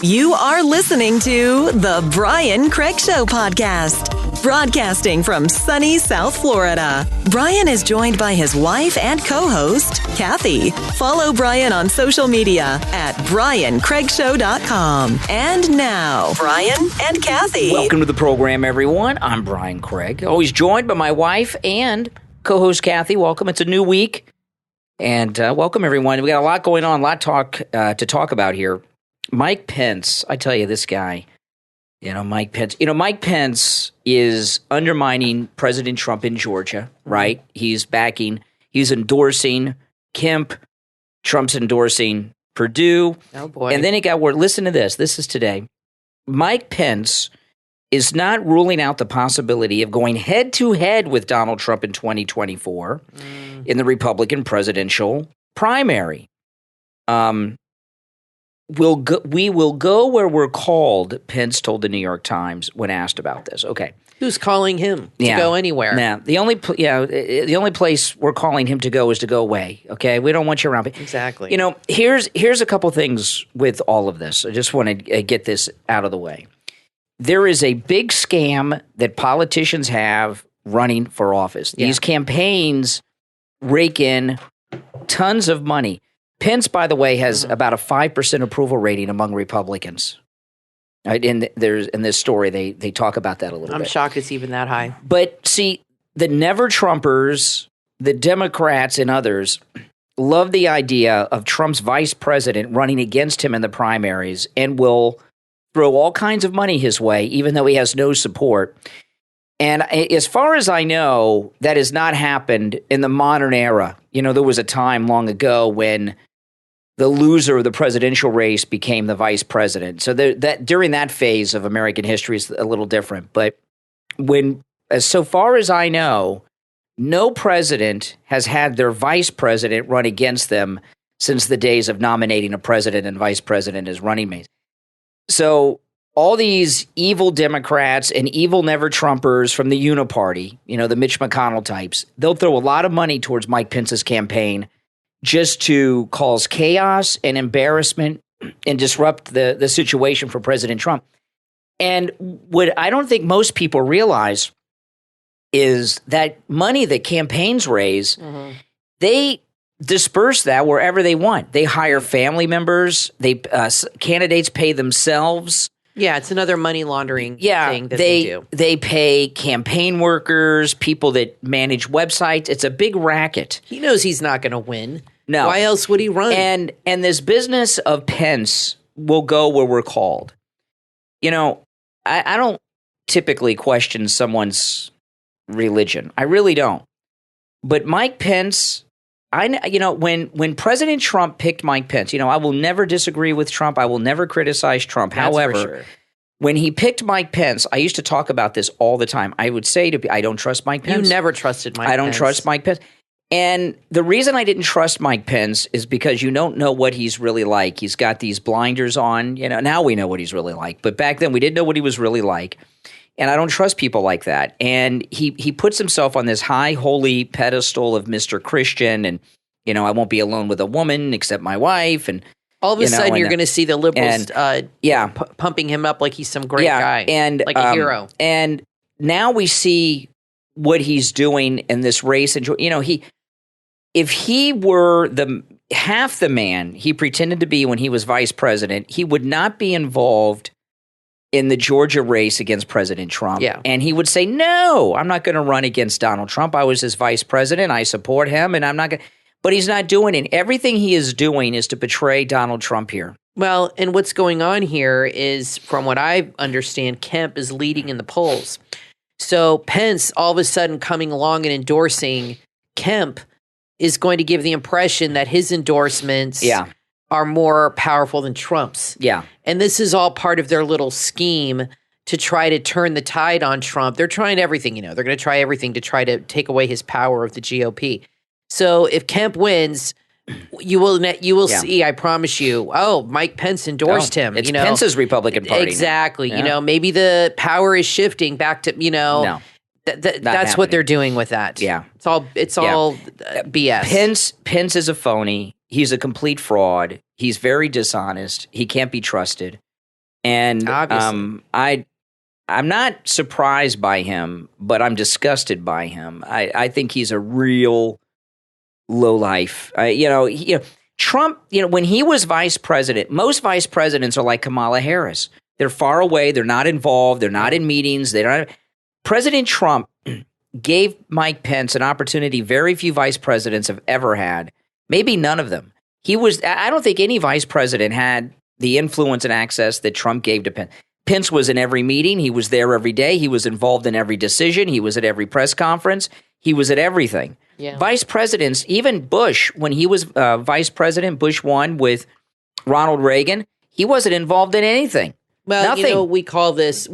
You are listening to the Brian Craig Show podcast, broadcasting from sunny South Florida. Brian is joined by his wife and co-host, Kathy. Follow Brian on social media at briancraigshow.com. And now, Brian and Kathy. Welcome to the program, everyone. I'm Brian Craig, always joined by my wife and co-host Kathy. Welcome. It's a new week. And welcome, everyone. We got a lot going on, a lot to talk about here. Mike Pence, I tell you, this guy, Mike Pence is undermining President Trump in Georgia, right? He's endorsing Kemp. Trump's endorsing Perdue. Oh, boy. And then it got word. Listen to this. This is today. Mike Pence is not ruling out the possibility of going head-to-head with Donald Trump in 2024 in the Republican presidential primary. We will go where we're called, Pence told the New York Times when asked about this. Okay. Who's calling him to go anywhere? Yeah. The only place we're calling him to go is to go away. Okay. We don't want you around. Exactly. Here's a couple things with all of this. I just want to get this out of the way. There is a big scam that politicians have running for office. These campaigns rake in tons of money. Pence, by the way, has about a 5% approval rating among Republicans. Right? In this story, they talk about that a little bit. I'm shocked it's even that high. But see, the never-Trumpers, the Democrats and others love the idea of Trump's vice president running against him in the primaries and will throw all kinds of money his way, even though he has no support. And as far as I know, that has not happened in the modern era. There was a time long ago when the loser of the presidential race became the vice president. So that during that phase of American history is a little different. But so far as I know, no president has had their vice president run against them since the days of nominating a president and vice president as running mates. So all these evil Democrats and evil never-Trumpers from the Uniparty, the Mitch McConnell types, they'll throw a lot of money towards Mike Pence's campaign just to cause chaos and embarrassment and disrupt the situation for President Trump. And what I don't think most people realize is that money that campaigns raise, they disperse that wherever they want. They hire family members. Candidates pay themselves. Yeah, it's another money laundering thing that they do. They pay campaign workers, people that manage websites. It's a big racket. He knows he's not going to win. No. Why else would he run? And this business of Pence will go where we're called. I don't typically question someone's religion. I really don't. But Mike Pence, when President Trump picked Mike Pence, I will never disagree with Trump. I will never criticize Trump. That's However, for sure. When he picked Mike Pence, I used to talk about this all the time. I would say I don't trust Mike Pence. You never trusted Mike Pence. I don't trust Mike Pence. And the reason I didn't trust Mike Pence is because you don't know what he's really like. He's got these blinders on. Now we know what he's really like. But back then we didn't know what he was really like. And I don't trust people like that. And he puts himself on this high holy pedestal of Mr. Christian and I won't be alone with a woman except my wife. And all of a sudden, you're going to see the liberals pumping him up like he's some great guy, and like a hero. And now we see what he's doing in this race. And if he were half the man he pretended to be when he was vice president, he would not be involved in the Georgia race against President Trump. Yeah. And he would say, "No, I'm not going to run against Donald Trump. I was his vice president. I support him, and I'm not going to." But he's not doing it. Everything he is doing is to betray Donald Trump here. Well, and what's going on here is, from what I understand, Kemp is leading in the polls. So Pence, all of a sudden coming along and endorsing Kemp, is going to give the impression that his endorsements are more powerful than Trump's. Yeah. And this is all part of their little scheme to try to turn the tide on Trump. They're trying everything, They're going to try everything to try to take away his power of the GOP. So if Kemp wins, you will see, I promise you, Mike Pence endorsed him. It's Pence's Republican Party. Exactly. Yeah. Maybe the power is shifting back to, that's what they're doing with that. Yeah. It's all BS. Pence is a phony. He's a complete fraud. He's very dishonest. He can't be trusted. And Obviously. I'm not surprised by him, but I'm disgusted by him. I think he's a real lowlife. Trump, when he was vice president, most vice presidents are like Kamala Harris. They're far away. They're not involved. They're not in meetings. President Trump gave Mike Pence an opportunity very few vice presidents have ever had. Maybe none of them. I don't think any vice president had the influence and access that Trump gave to Pence. Pence was in every meeting. He was there every day. He was involved in every decision. He was at every press conference. He was at everything. Yeah. Vice presidents, even Bush, when he was vice president, Bush 1 with Ronald Reagan, he wasn't involved in anything. Well, Nothing. we call this,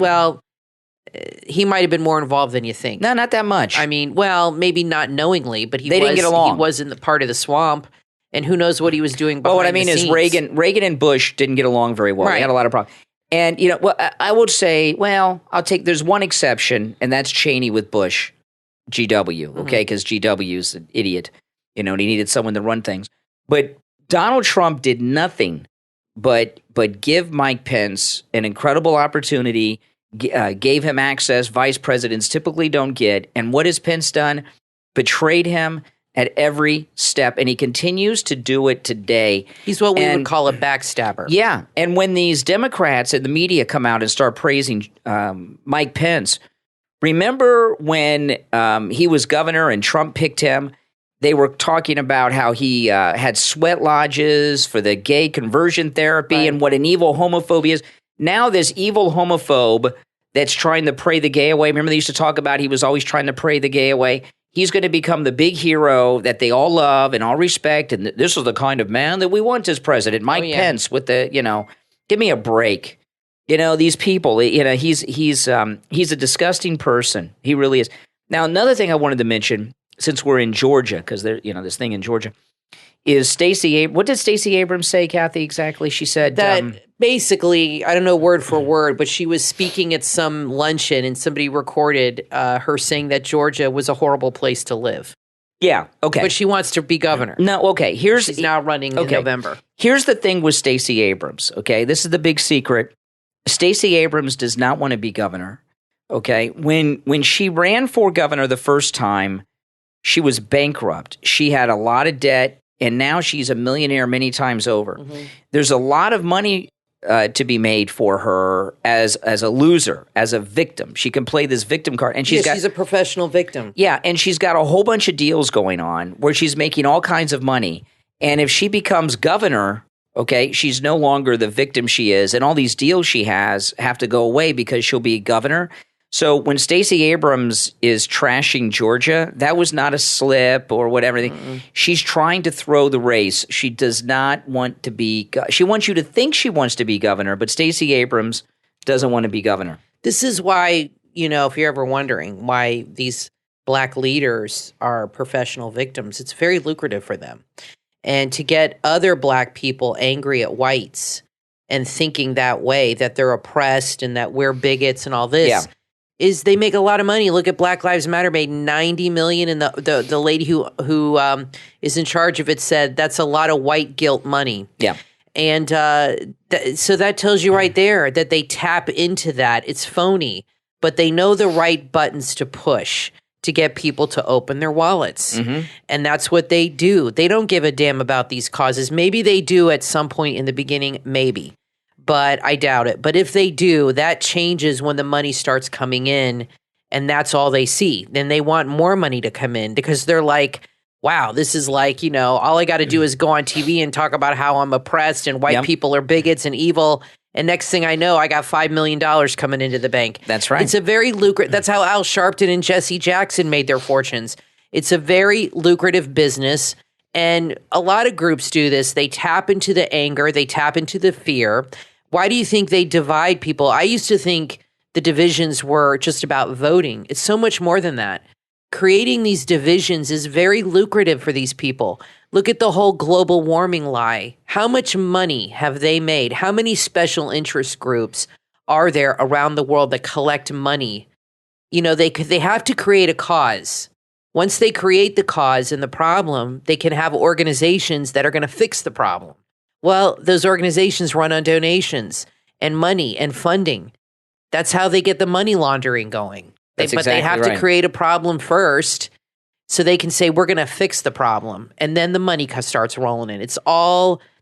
he might have been more involved than you think. No, not that much. I mean, maybe not knowingly, but They didn't get along. He was in the part of the swamp, and who knows what he was doing behind what I mean the is scenes. Reagan and Bush didn't get along very well. Right. They had a lot of problems. And, I would say, there's one exception, and that's Cheney with Bush, GW, okay, because GW's an idiot, and he needed someone to run things. But Donald Trump did nothing but give Mike Pence an incredible opportunity, gave him access vice presidents typically don't get. And what has Pence done? Betrayed him at every step, and he continues to do it today. He's what we would call a backstabber. Yeah, and when these Democrats and the media come out and start praising Mike Pence, remember when he was governor and Trump picked him? They were talking about how he had sweat lodges for the gay conversion therapy and what an evil homophobe is. Now this evil homophobe that's trying to pray the gay away. Remember they used to talk about he was always trying to pray the gay away? He's going to become the big hero that they all love and all respect. And this is the kind of man that we want as president. Mike Pence with the, give me a break. These people, he's a disgusting person. He really is. Now, another thing I wanted to mention, since we're in Georgia, because there, this thing in Georgia, is what did Stacey Abrams say, Kathy, exactly? She said that basically, I don't know word for word, but she was speaking at some luncheon and somebody recorded her saying that Georgia was a horrible place to live. Yeah, okay. But she wants to be governor. No, okay. She's now running in November. Here's the thing with Stacey Abrams, okay? This is the big secret. Stacey Abrams does not want to be governor, okay? When she ran for governor the first time, she was bankrupt. She had a lot of debt. And now she's a millionaire many times over. Mm-hmm. There's a lot of money to be made for her as a loser, as a victim. She can play this victim card. And she's a professional victim. Yeah, and she's got a whole bunch of deals going on where she's making all kinds of money. And if she becomes governor, okay, she's no longer the victim she is. And all these deals she has have to go away because she'll be governor. So when Stacey Abrams is trashing Georgia, that was not a slip or whatever. Mm-mm. She's trying to throw the race. She does not want to be she wants you to think she wants to be governor, but Stacey Abrams doesn't want to be governor. This is why, if you're ever wondering why these black leaders are professional victims, it's very lucrative for them. And to get other black people angry at whites and thinking that way, that they're oppressed and that we're bigots and all this, is they make a lot of money. Look at Black Lives Matter made $90 million, and the lady who is in charge of it said that's a lot of white guilt money. Yeah, and so that tells you right there that they tap into that. It's phony, but they know the right buttons to push to get people to open their wallets, and that's what they do. They don't give a damn about these causes. Maybe they do at some point in the beginning, maybe. But I doubt it. But if they do, that changes when the money starts coming in, and that's all they see. Then they want more money to come in because they're like, wow, this is like, all I got to do is go on TV and talk about how I'm oppressed and white people are bigots and evil. And next thing I know, I got $5 million coming into the bank. That's right. It's a very lucrative. That's how Al Sharpton and Jesse Jackson made their fortunes. It's a very lucrative business. And a lot of groups do this. They tap into the anger. They tap into the fear. Why do you think they divide people? I used to think the divisions were just about voting. It's so much more than that. Creating these divisions is very lucrative for these people. Look at the whole global warming lie. How much money have they made? How many special interest groups are there around the world that collect money? They have to create a cause. Once they create the cause and the problem, they can have organizations that are going to fix the problem. Well, those organizations run on donations, and money and funding. That's how they get the money laundering going. But they have to create a problem first so they can say, we're going to fix the problem. And then the money starts rolling in.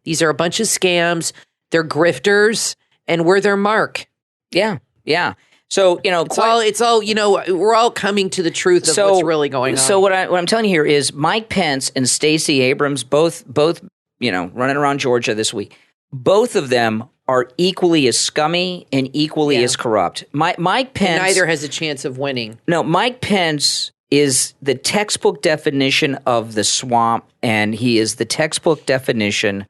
These are a bunch of scams. They're grifters, and we're their mark. Yeah, yeah. So, it's all, we're all coming to the truth of what's really going on. So what I'm telling you here is Mike Pence and Stacey Abrams, both, running around Georgia this week, both of them are equally as scummy and equally as corrupt. Mike Pence... And neither has a chance of winning. No, Mike Pence is the textbook definition of the swamp, and he is the textbook definition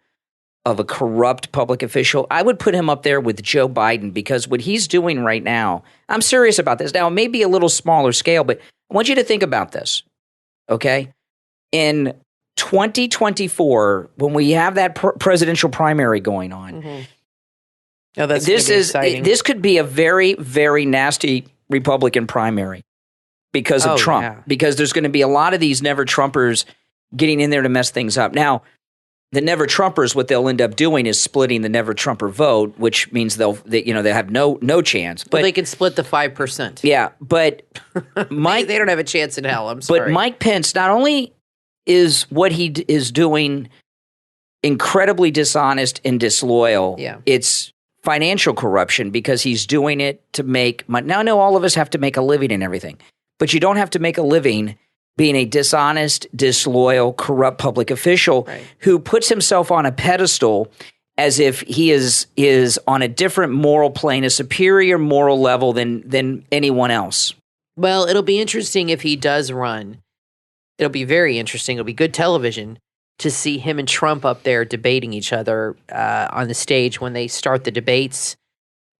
of a corrupt public official. I would put him up there with Joe Biden because what he's doing right now, I'm serious about this. Now, it may be a little smaller scale, but I want you to think about this, okay? In 2024, when we have that presidential primary going on, oh, that's exciting. This could be a very, very nasty Republican primary because of Trump, because there's going to be a lot of these never-Trumpers getting in there to mess things up. Now, the never-Trumpers, what they'll end up doing is splitting the never-Trumper vote, which means they'll have no chance. But they can split the 5%. Yeah, but Mike, they don't have a chance in hell. I'm sorry. But Mike Pence, not only is what he is doing incredibly dishonest and disloyal, it's financial corruption because he's doing it to make money. Now, I know all of us have to make a living and everything, but you don't have to make a living being a dishonest, disloyal, corrupt public official who puts himself on a pedestal as if he is on a different moral plane, a superior moral level than anyone else. Well, it'll be interesting if he does run. It'll be very interesting. It'll be good television to see him and Trump up there debating each other on the stage when they start the debates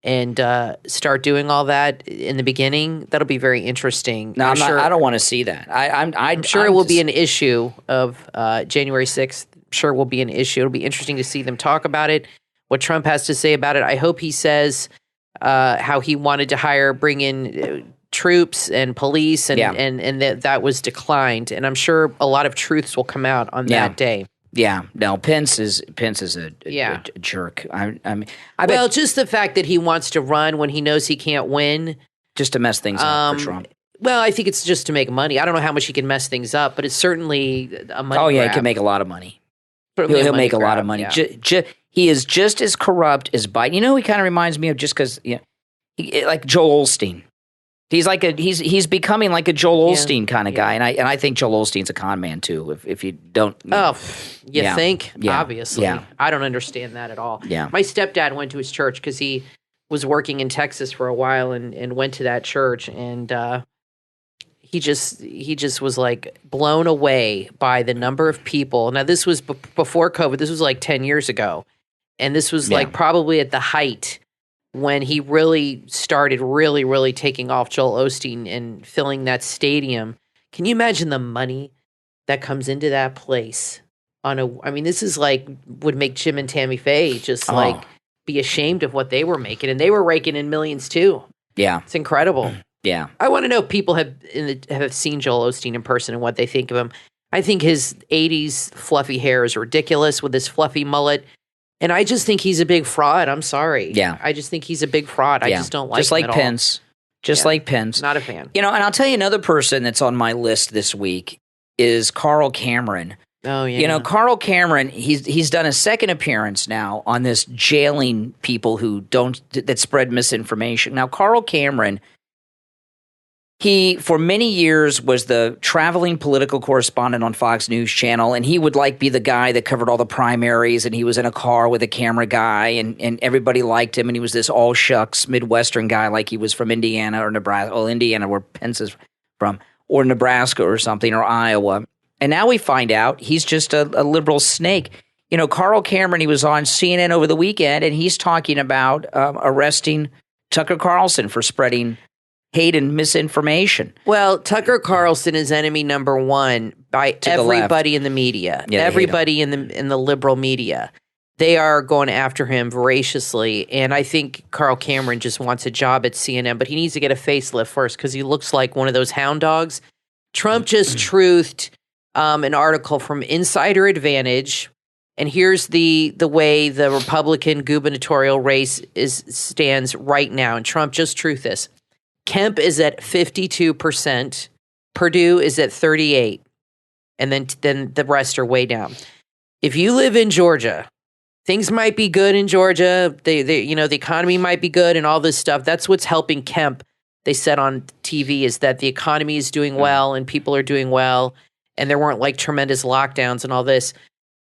and start doing all that in the beginning. That'll be very interesting. No, I don't want to see that. I'm sure it will be an issue of January 6th. I'm sure it will be an issue. It'll be interesting to see them talk about it, what Trump has to say about it. I hope he says how he wanted to bring in troops and police and that was declined. And I'm sure a lot of truths will come out on that day. Yeah, no, Pence is a jerk. Just the fact that he wants to run when he knows he can't win, just to mess things up for Trump. Well, I think it's just to make money. I don't know how much he can mess things up, but it's certainly a money. Oh yeah, grab. He can make a lot of money. He'll make a lot of money. Yeah. He is just as corrupt as Biden. He kind of reminds me of just because like Joel Osteen. He's becoming like a Joel Osteen kind of guy, and I think Joel Osteen's a con man too. If you don't, think? Yeah. Obviously, I don't understand that at all. Yeah, my stepdad went to his church because he was working in Texas for a while and went to that church, and he just was like blown away by the number of people. Now this was before COVID. This was like 10 years ago, and this was like probably at the height when he really started really taking off Joel Osteen and filling that stadium. Can you imagine the money that comes into that place? This is like would make Jim and Tammy Faye just like be ashamed of what they were making, and they were raking in millions too. Yeah, it's incredible. Yeah, I want to know if people have seen Joel Osteen in person and what they think of him. I think his 80s fluffy hair is ridiculous with his fluffy mullet. And I just think he's a big fraud. I'm sorry. Yeah. I just think he's a big fraud. I just don't like him just like at Pence. all. Just like Pence. Not a fan. And I'll tell you another person that's on my list this week is Carl Cameron. Oh, yeah. Carl Cameron, he's done a second appearance now on this jailing people that spread misinformation. Now, Carl Cameron, he, for many years, was the traveling political correspondent on Fox News Channel, and he would be the guy that covered all the primaries, and he was in a car with a camera guy, and everybody liked him, and he was this all-shucks Midwestern guy like he was from Indiana or Nebraska. Well, Indiana, where Pence is from, or Nebraska or something, or Iowa. And now we find out he's just a liberal snake. Carl Cameron, he was on CNN over the weekend, and he's talking about arresting Tucker Carlson for spreading hate and misinformation. Well, Tucker Carlson is enemy number one by everybody in the media, everybody in the liberal media. They are going after him voraciously, and I think Carl Cameron just wants a job at CNN, but he needs to get a facelift first because he looks like one of those hound dogs. Trump just truthed an article from Insider Advantage, And here's the way the Republican gubernatorial race stands right now. And Trump, just truth this. Kemp is at 52%. Purdue is at 38%. And then the rest are way down. If you live in Georgia, things might be good in Georgia. The economy might be good and all this stuff. That's what's helping Kemp. They said on TV is that the economy is doing well and people are doing well. And there weren't like tremendous lockdowns and all this.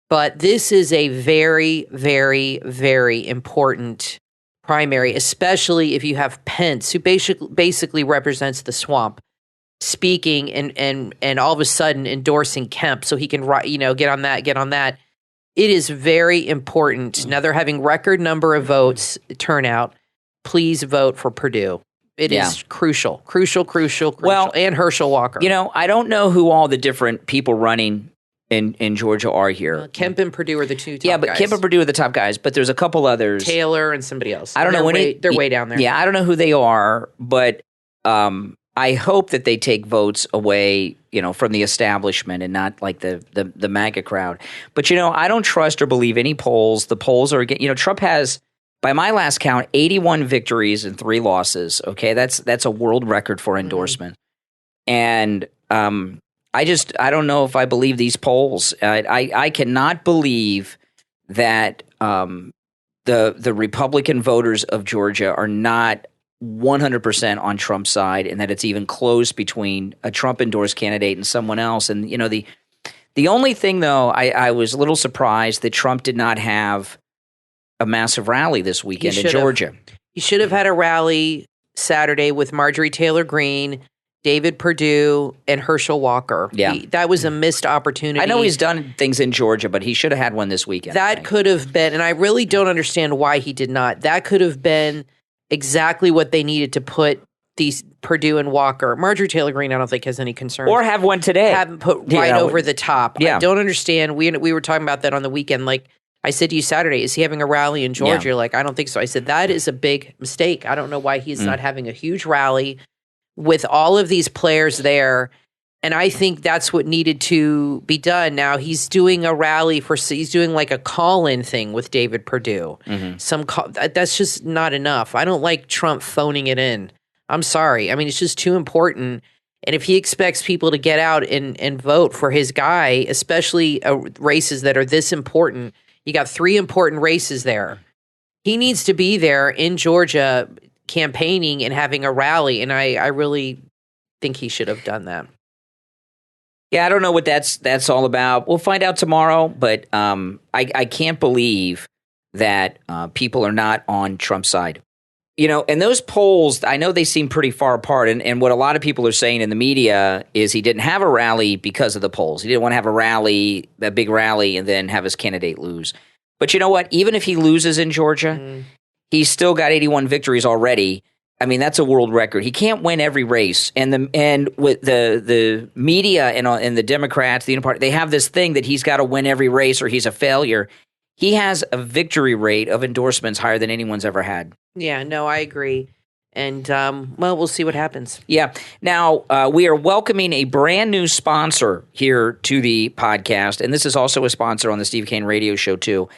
But this is a very, very, very important primary, especially if you have Pence, who basically represents the swamp, speaking and all of a sudden endorsing Kemp so he can, get on that. It is very important. Now they're having record number of votes turnout. Please vote for Purdue. It is crucial. Well, and Herschel Walker. I don't know who all the different people running in Georgia are here. Kemp and Purdue are the two top guys. Yeah, but Kemp and Purdue are the top guys, but there's a couple others. Taylor and somebody else. I don't know. They're way down there. Yeah, I don't know who they are, but I hope that they take votes away, from the establishment and not like the MAGA crowd. But, I don't trust or believe any polls. The polls are, Trump has, by my last count, 81 victories and 3 losses. Okay, that's a world record for endorsement. And I don't know if I believe these polls. I cannot believe that the Republican voters of Georgia are not 100% on Trump's side, and that it's even close between a Trump-endorsed candidate and someone else. And, the only thing, though, I was a little surprised that Trump did not have a massive rally this weekend in Georgia. He should have had a rally Saturday with Marjorie Taylor Greene, David Perdue, and Herschel Walker. Yeah. That was a missed opportunity. I know he's done things in Georgia, but he should have had one this weekend. That could have been, and I really don't understand why he did not. That could have been exactly what they needed to put these Perdue and Walker. Marjorie Taylor Greene, I don't think has any concern. Or have one today. Have them put right over the top. Yeah. I don't understand. We were talking about that on the weekend. Like I said to you Saturday, is he having a rally in Georgia? You're like, I don't think so. I said, that is a big mistake. I don't know why he's not having a huge rally with all of these players there. And I think that's what needed to be done. Now he's doing a rally he's doing like a call-in thing with David Perdue. That's just not enough. I don't like Trump phoning it in. I'm sorry. I mean, it's just too important. And if he expects people to get out and vote for his guy, especially races that are this important, you got 3 important races there. He needs to be there in Georgia campaigning and having a rally. And I really think he should have done that. Yeah, I don't know what that's all about. We'll find out tomorrow, but I can't believe that people are not on Trump's side. And those polls, I know they seem pretty far apart, and what a lot of people are saying in the media is he didn't have a rally because of the polls. He didn't want to have a big rally, and then have his candidate lose. But you know what? Even if he loses in Georgia, he's still got 81 victories already. I mean, that's a world record. He can't win every race, and with the media and the Democrats, the Party, they have this thing that he's got to win every race or he's a failure. He has a victory rate of endorsements higher than anyone's ever had. Yeah, no, I agree. And, we'll see what happens. Yeah. Now, we are welcoming a brand new sponsor here to the podcast, and this is also a sponsor on the Steve Kane radio show, too.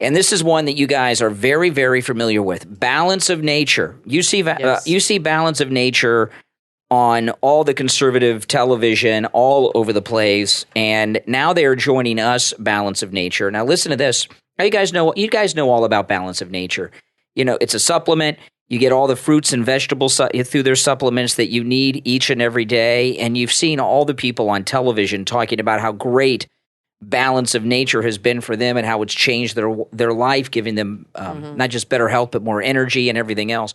And this is one that you guys are very, very familiar with. Balance of Nature. You see Balance of Nature on all the conservative television all over the place, and now they are joining us, Balance of Nature. Now listen to this. Now you guys know all about Balance of Nature. It's a supplement. You get all the fruits and vegetables through their supplements that you need each and every day, and you've seen all the people on television talking about how great Balance of Nature has been for them and how it's changed their life, giving them not just better health, but more energy and everything else.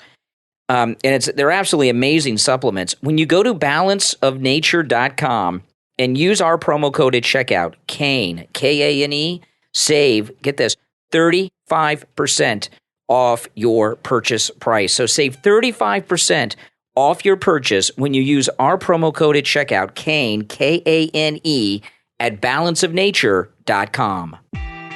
And they're absolutely amazing supplements. When you go to balanceofnature.com and use our promo code at checkout, Kane, Kane, save, get this, 35% off your purchase price. So save 35% off your purchase when you use our promo code at checkout, Kane, Kane, at balanceofnature.com.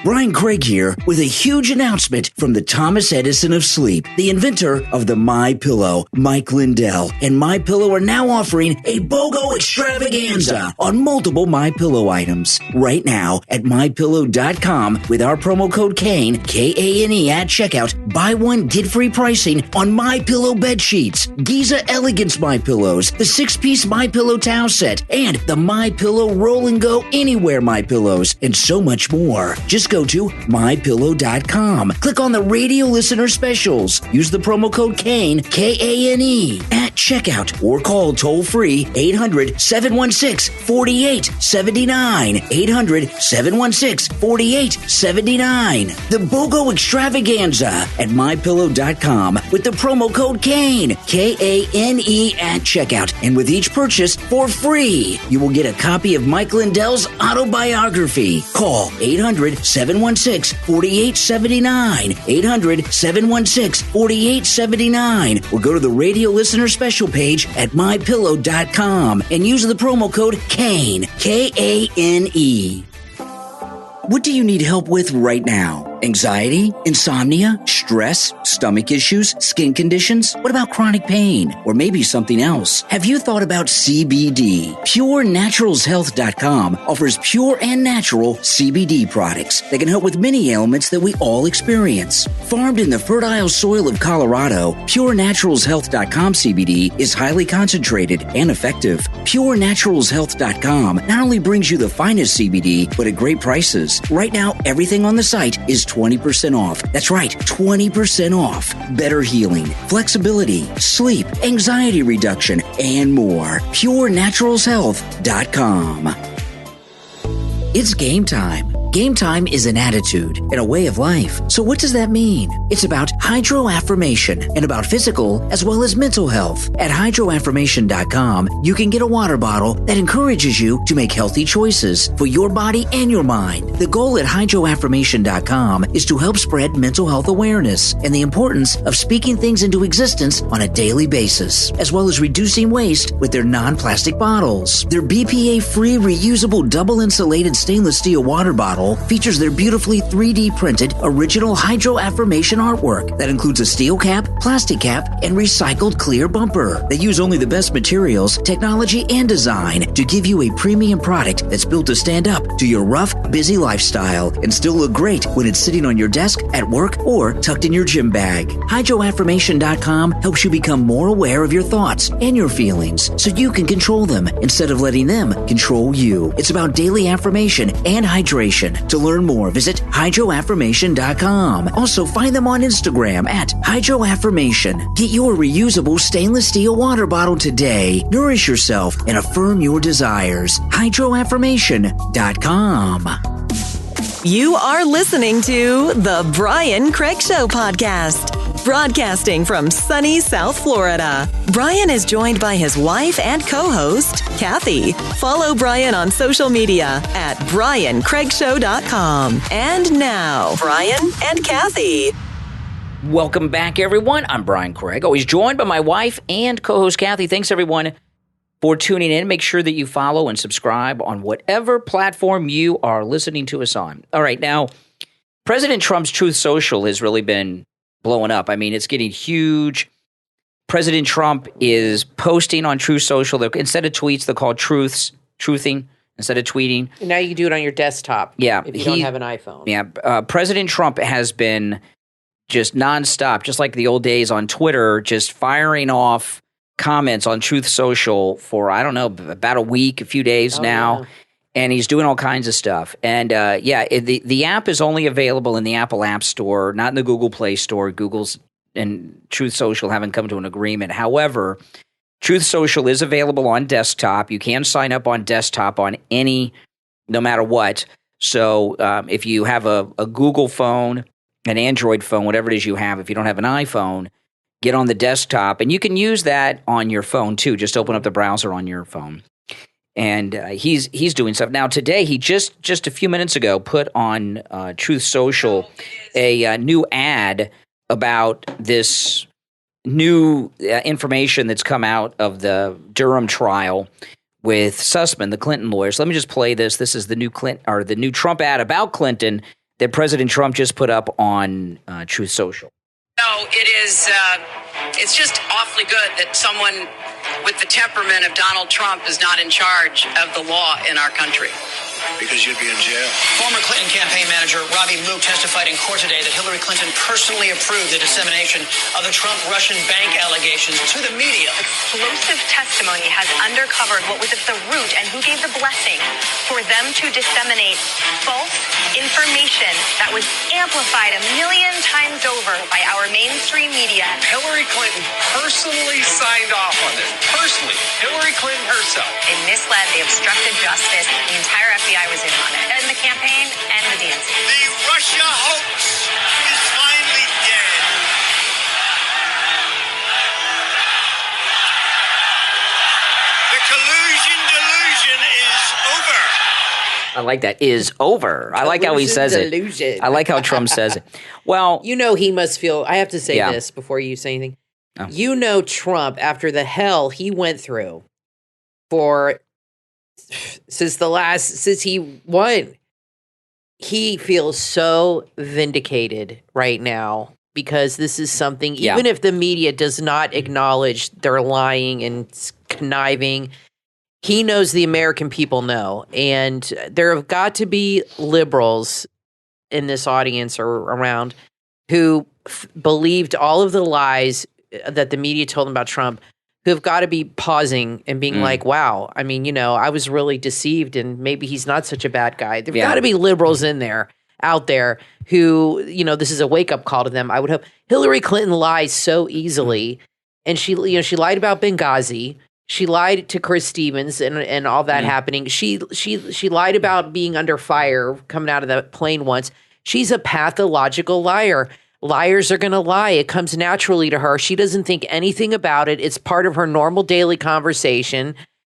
Brian Craig here with a huge announcement from the Thomas Edison of sleep, the inventor of the My Pillow, Mike Lindell. And My Pillow are now offering a BOGO extravaganza on multiple My Pillow items. Right now at MyPillow.com with our promo code Kane, K-A-N-E at checkout, buy one, get free pricing on My Pillow bed sheets, Giza Elegance My Pillows, the 6-piece My Pillow towel set, and the My Pillow Roll and Go Anywhere My Pillows, and so much more. Just go to MyPillow.com. Click on the radio listener specials. Use the promo code Kane, K-A-N-E, at checkout or call toll-free 800-716-4879. 800-716-4879. The BOGO extravaganza at MyPillow.com with the promo code Kane, K-A-N-E, at checkout. And with each purchase for free, you will get a copy of Mike Lindell's autobiography. Call 800-716-4879. 800-716-4879. Or go to the radio listener special page at MyPillow.com and use the promo code KANE, K-A-N-E. What do you need help with right now? Anxiety, insomnia, stress, stomach issues, skin conditions? What about chronic pain? Or maybe something else? Have you thought about CBD? PureNaturalsHealth.com offers pure and natural CBD products that can help with many ailments that we all experience. Farmed in the fertile soil of Colorado, PureNaturalsHealth.com CBD is highly concentrated and effective. PureNaturalsHealth.com not only brings you the finest CBD, but at great prices. Right now, everything on the site is 20% off. That's right, 20% off. Better healing, flexibility, sleep, anxiety reduction, and more. PureNaturalsHealth.com. It's game time. Game time is an attitude and a way of life. So what does that mean? It's about hydroaffirmation and about physical as well as mental health. At hydroaffirmation.com, you can get a water bottle that encourages you to make healthy choices for your body and your mind. The goal at hydroaffirmation.com is to help spread mental health awareness and the importance of speaking things into existence on a daily basis, as well as reducing waste with their non-plastic bottles. Their BPA-free reusable double insulated stainless steel water bottle features their beautifully 3D printed original hydro affirmation artwork that includes a steel cap, plastic cap, and recycled clear bumper. They use only the best materials, technology, and design to give you a premium product that's built to stand up to your rough, busy lifestyle and still look great when it's sitting on your desk, at work, or tucked in your gym bag. Hydroaffirmation.com helps you become more aware of your thoughts and your feelings so you can control them instead of letting them control you. It's about daily affirmation and hydration. To learn more, visit hydroaffirmation.com. Also, find them on Instagram at hydroaffirmation. Get your reusable stainless steel water bottle today. Nourish yourself and affirm your desires. hydroaffirmation.com. You are listening to the Brian Craig Show podcast. Broadcasting from sunny South Florida, Brian is joined by his wife and co-host, Kathy. Follow Brian on social media at BrianCraigShow.com. And now, Brian and Kathy. Welcome back, everyone. I'm Brian Craig, always joined by my wife and co-host, Kathy. Thanks, everyone, for tuning in. Make sure that you follow and subscribe on whatever platform you are listening to us on. All right, now, President Trump's Truth Social has really been blowing up. I mean, it's getting huge. President Trump is posting on Truth Social. Instead of tweets, they're called truthing instead of tweeting. Now you can do it on your desktop. Yeah, if you don't have an iPhone. Yeah, President Trump has been just nonstop, just like the old days on Twitter, just firing off comments on Truth Social for, I don't know, about a week, a few days now. Yeah. And he's doing all kinds of stuff. And the app is only available in the Apple App Store, not in the Google Play Store. Google's and Truth Social haven't come to an agreement. However, Truth Social is available on desktop. You can sign up on desktop on no matter what. So if you have a Google phone, an Android phone, whatever it is you have, if you don't have an iPhone, get on the desktop. And you can use that on your phone too. Just open up the browser on your phone. And he's doing stuff. Now, today, he just a few minutes ago put on Truth Social a new ad about this new information that's come out of the Durham trial with Sussman, the Clinton lawyers. Let me just play this. This is the new Trump ad about Clinton that President Trump just put up on Truth Social. No, it's just awfully good that someone with the temperament of Donald Trump is not in charge of the law in our country. Because you'd be in jail. Former Clinton campaign manager Robbie Mook testified in court today that Hillary Clinton personally approved the dissemination of the Trump-Russian bank allegations to the media. Explosive testimony has uncovered what was at the root and who gave the blessing for them to disseminate false information that was amplified 1 million times over by our mainstream media. Hillary Clinton personally signed off on this. Personally. Hillary Clinton herself. They misled, they obstructed justice. The entire FBI was in on it. And the campaign and the DNC. The Russia hoax is finally dead. The collusion delusion is over. I like that. Is over. I like how he says Delusion. it. I like how Trump says it. Well, You know he must feel, I have to say Yeah. this before you say anything. Oh. You know Trump, after the hell he went through since he won, he feels so vindicated right now because this is something, Yeah. even if the media does not acknowledge they're lying and conniving, he knows the American people know. And there have got to be liberals in this audience or around who believed all of the lies that the media told them about Trump, who have got to be pausing and being like, wow, I mean, I was really deceived and maybe he's not such a bad guy. There've got to be liberals out there who, this is a wake-up call to them. I would hope. Hillary Clinton lies so easily, and she lied about Benghazi. She lied to Chris Stevens and all that happening. She lied about being under fire coming out of the plane once. She's a pathological liar. Liars are going to lie. It comes naturally to her. She doesn't think anything about it. It's part of her normal daily conversation.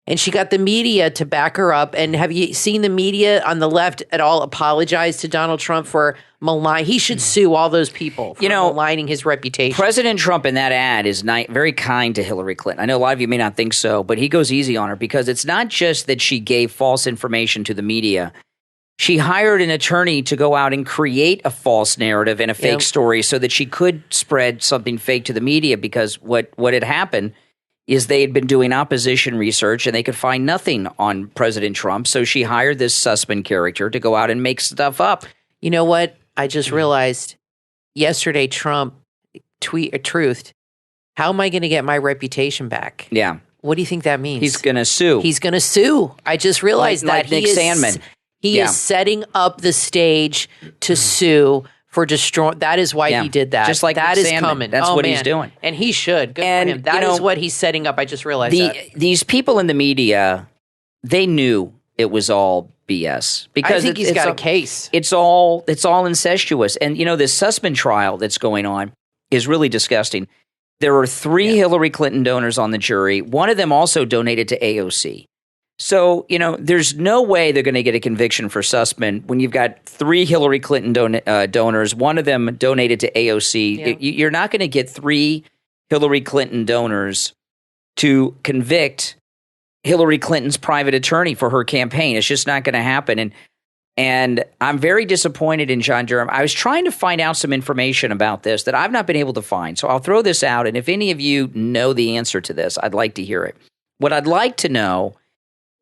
And she got the media to back her up. And have you seen the media on the left at all apologize to Donald Trump for maligning? He should sue all those people for maligning his reputation. President Trump in that ad is very kind to Hillary Clinton. I know a lot of you may not think so, but he goes easy on her because it's not just that she gave false information to the media. She hired an attorney to go out and create a false narrative and a fake story so that she could spread something fake to the media, because what had happened is they had been doing opposition research and they could find nothing on President Trump. So she hired this Sussman character to go out and make stuff up. You know what? I just realized yesterday Trump truthed, how am I going to get my reputation back? Yeah. What do you think that means? He's going to sue. He's going to sue. I just realized that. Like Nick Sandmann. He is setting up the stage to sue for destroying. That is why he did that. Just like that Nick is Sandmann. coming. That's what he's doing. And he should. Good for him. That is what he's setting up. I just realized that. These people in the media, they knew it was all BS. Because I think he's got a case. It's all incestuous. And, this Sussman trial that's going on is really disgusting. There are 3 Hillary Clinton donors on the jury. One of them also donated to AOC. So, there's no way they're going to get a conviction for Sussman when you've got 3 Hillary Clinton donors. One of them donated to AOC. Yeah. You're not going to get 3 Hillary Clinton donors to convict Hillary Clinton's private attorney for her campaign. It's just not going to happen. And I'm very disappointed in John Durham. I was trying to find out some information about this that I've not been able to find. So I'll throw this out. And if any of you know the answer to this, I'd like to hear it. What I'd like to know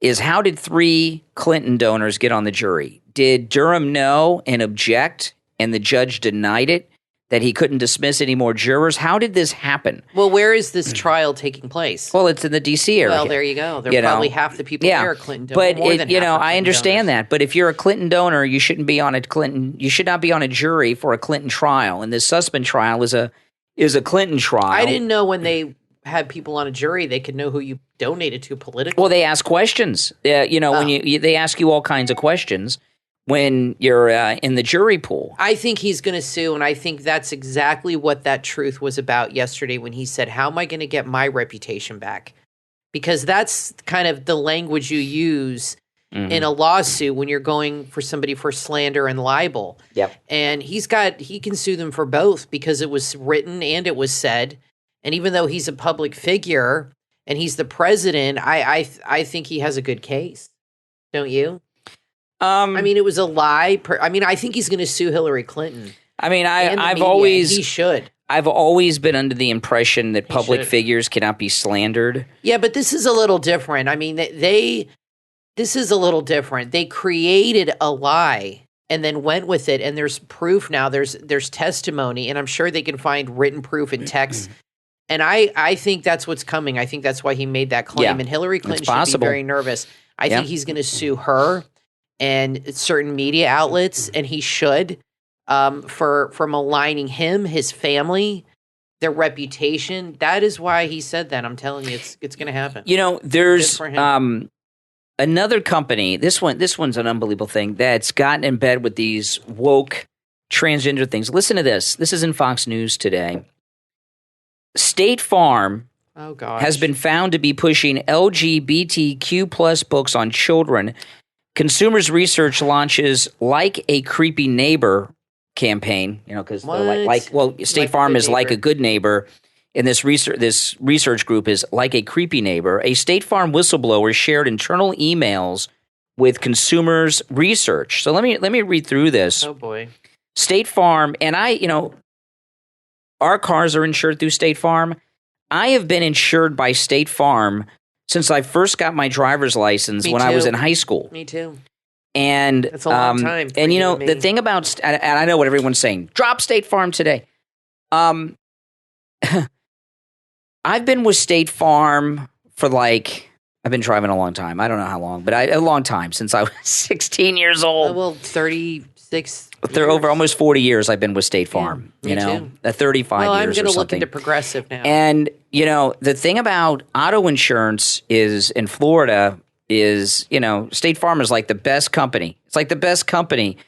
is, how did 3 Clinton donors get on the jury? Did Durham know and object, and the judge denied it, that he couldn't dismiss any more jurors? How did this happen? Well, where is this trial taking place? Well, it's in the D.C. area. Well, there you go. They're probably half the people there are Clinton donors. But I understand that. But if you're a Clinton donor, you shouldn't be on You should not be on a jury for a Clinton trial. And this Sussman trial is a Clinton trial. I didn't know when they had people on a jury, they could know who you donated to politically. Well, they ask questions. When they ask you all kinds of questions when you're in the jury pool. I think he's going to sue, and I think that's exactly what that truth was about yesterday when he said, how am I going to get my reputation back? Because that's kind of the language you use in a lawsuit when you're going for somebody for slander and libel. Yep. And he can sue them for both because it was written and it was said. And even though he's a public figure and he's the president, I think he has a good case. Don't you? I mean, it was a lie. I think he's going to sue Hillary Clinton. I mean, he should. I've always been under the impression that public figures cannot be slandered. Yeah, but this is a little different. I mean, this is a little different. They created a lie and then went with it, and there's proof now. There's testimony, and I'm sure they can find written proof in text. And I think that's what's coming. I think that's why he made that claim. Yeah, and Hillary Clinton should be very nervous. I think he's going to sue her and certain media outlets, and he should. For maligning him, his family, their reputation. That is why he said that. I'm telling you, it's going to happen. You know, there's another company. This one's an unbelievable thing that's gotten in bed with these woke transgender things. Listen to this. This is in Fox News today. State Farm has been found to be pushing LGBTQ plus books on children. Consumers Research launches Like a Creepy Neighbor campaign, because State Farm is like a good neighbor, and this research group is like a creepy neighbor. A State Farm whistleblower shared internal emails with Consumers Research. So let me read through this. Oh boy. State Farm, and our cars are insured through State Farm. I have been insured by State Farm since I first got my driver's license I was in high school. Me too. And it's a long time. And the thing about, and I know what everyone's saying, drop State Farm today. I've been with State Farm for I've been driving a long time. I don't know how long, but a long time, since I was 16 years old. Well, 36 over almost 40 years I've been with State Farm. Me too. 35 well, years I'm going to look something. into Progressive now. And, the thing about auto insurance is in Florida is, State Farm is like the best company. It's like the best company.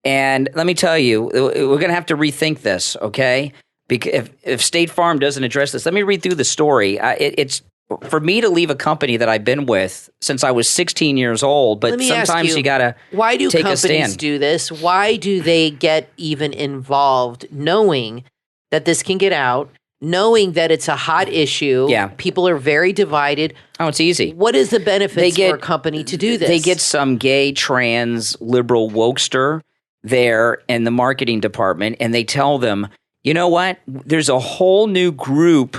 And let me tell you, we're going to have to rethink this, okay? Because if State Farm doesn't address this, let me read through the story. It's for me to leave a company that I've been with since I was 16 years old, but sometimes you got to take a stand. Why do companies do this? Why do they get even involved knowing that this can get out? Knowing that it's a hot issue, people are very divided. Oh, it's easy. What is the benefits for a company to do this? They get some gay, trans, liberal wokester there in the marketing department, and they tell them, you know what? There's a whole new group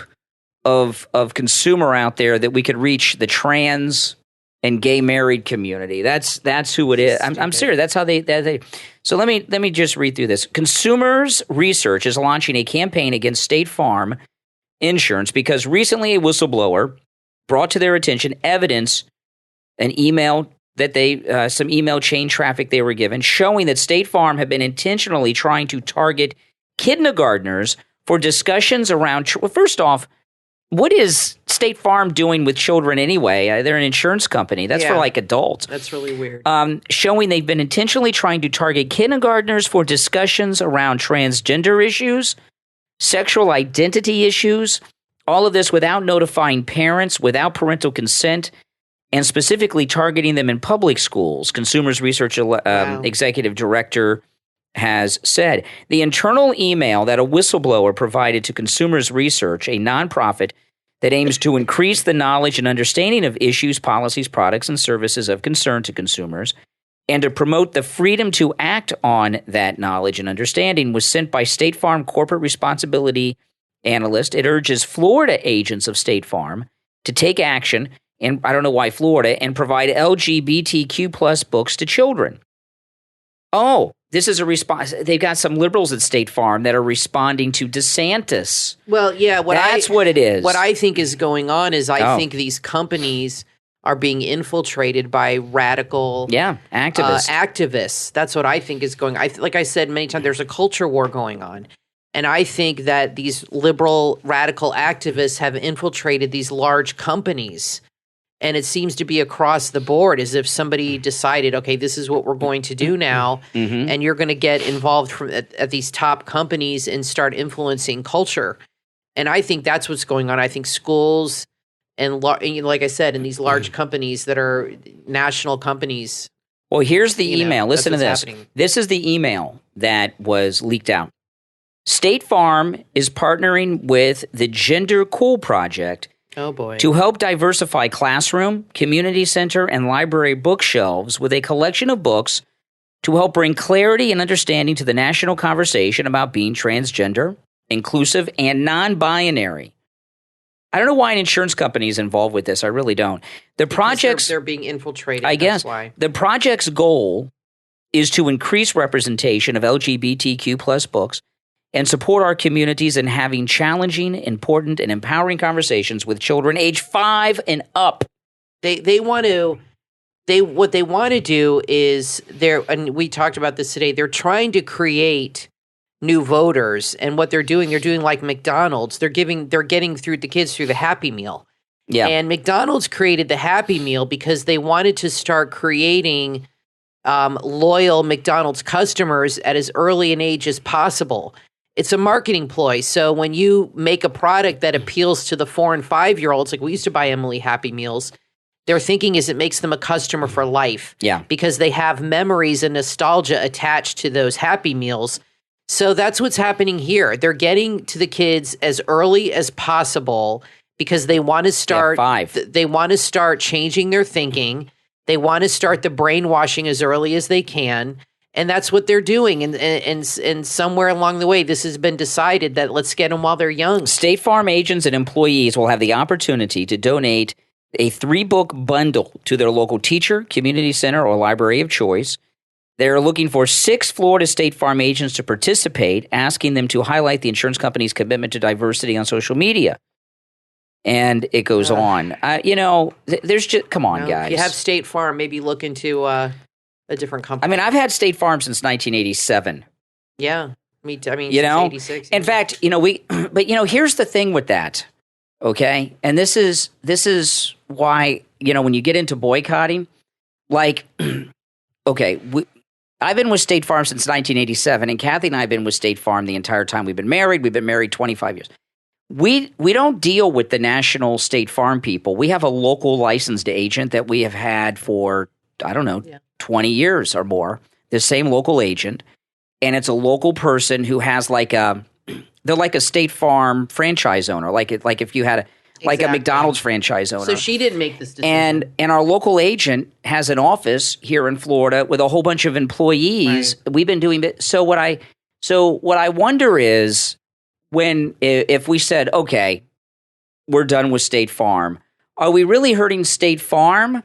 of consumer out there that we could reach, the trans and gay married community. That's who it is. I'm serious. That's how they. So let me just read through this. Consumers Research is launching a campaign against State Farm Insurance because recently a whistleblower brought to their attention evidence, an email that some email chain traffic they were given, showing that State Farm had been intentionally trying to target kindergartners for discussions around. Well, first off, what is State Farm doing with children anyway? They're an insurance company. That's for adults. That's really weird. Showing they've been intentionally trying to target kindergartners for discussions around transgender issues, sexual identity issues, all of this without notifying parents, without parental consent, and specifically targeting them in public schools. Consumers Research Executive Director has said. The internal email that a whistleblower provided to Consumers Research, a nonprofit that aims to increase the knowledge and understanding of issues, policies, products, and services of concern to consumers, and to promote the freedom to act on that knowledge and understanding, was sent by State Farm corporate responsibility analyst. It urges Florida agents of State Farm to take action, and I don't know why Florida, and provide LGBTQ plus books to children. Oh, this is a response. They've got some liberals at State Farm that are responding to DeSantis. Well, yeah. That's what it is. What I think is going on is I think these companies are being infiltrated by radical activists. That's what I think is going on. Like I said many times, there's a culture war going on. And I think that these liberal radical activists have infiltrated these large companies. And it seems to be across the board, as if somebody decided, okay, this is what we're going to do now, and you're going to get involved at these top companies and start influencing culture. And I think that's what's going on. I think schools and like I said, in these large companies that are national companies. Well, here's the email. Listen to this. Happening. This is the email that was leaked out. State Farm is partnering with the Gender Cool Project Oh, boy. To help diversify classroom, community center, and library bookshelves with a collection of books to help bring clarity and understanding to the national conversation about being transgender, inclusive, and non-binary. I don't know why an insurance company is involved with this. I really don't. The project's they're being infiltrated. I guess That's why. The project's goal is to increase representation of LGBTQ plus books and support our communities in having challenging, important, and empowering conversations with children age 5 and up. What they want to do is and we talked about this today. They're trying to create new voters, and what they're doing like McDonald's. They're getting through the kids through the Happy Meal. Yeah. And McDonald's created the Happy Meal because they wanted to start creating loyal McDonald's customers at as early an age as possible. It's a marketing ploy. So when you make a product that appeals to the 4 and 5-year-olds, like we used to buy Emily Happy Meals, their thinking is it makes them a customer for life. Yeah. Because they have memories and nostalgia attached to those Happy Meals. So that's what's happening here. They're getting to the kids as early as possible because they want to start. 5. They want to start changing their thinking. They want to start the brainwashing as early as they can, and that's what they're doing. And somewhere along the way, this has been decided that let's get them while they're young. State Farm agents and employees will have the opportunity to donate a 3-book bundle to their local teacher, community center, or library of choice. They're looking for 6 Florida State Farm agents to participate, asking them to highlight the insurance company's commitment to diversity on social media. And it goes on. There's just, come on, guys. If you have State Farm, maybe look into a different company. I mean, I've had State Farm since 1987. Yeah, me too. I mean, since 86. In fact, here's the thing with that, okay? And this is why, when you get into boycotting, like, okay, I've been with State Farm since 1987, and Kathy and I have been with State Farm the entire time we've been married. We've been married 25 years. We don't deal with the national State Farm people. We have a local licensed agent that we have had for, 20 years or more, the same local agent. And it's a local person who has they're like a State Farm franchise owner, like if you had a McDonald's franchise owner. So she didn't make this decision. And our local agent has an office here in Florida with a whole bunch of employees. Right. We've been doing it. So what I wonder is, if we said, okay, we're done with State Farm, are we really hurting State Farm,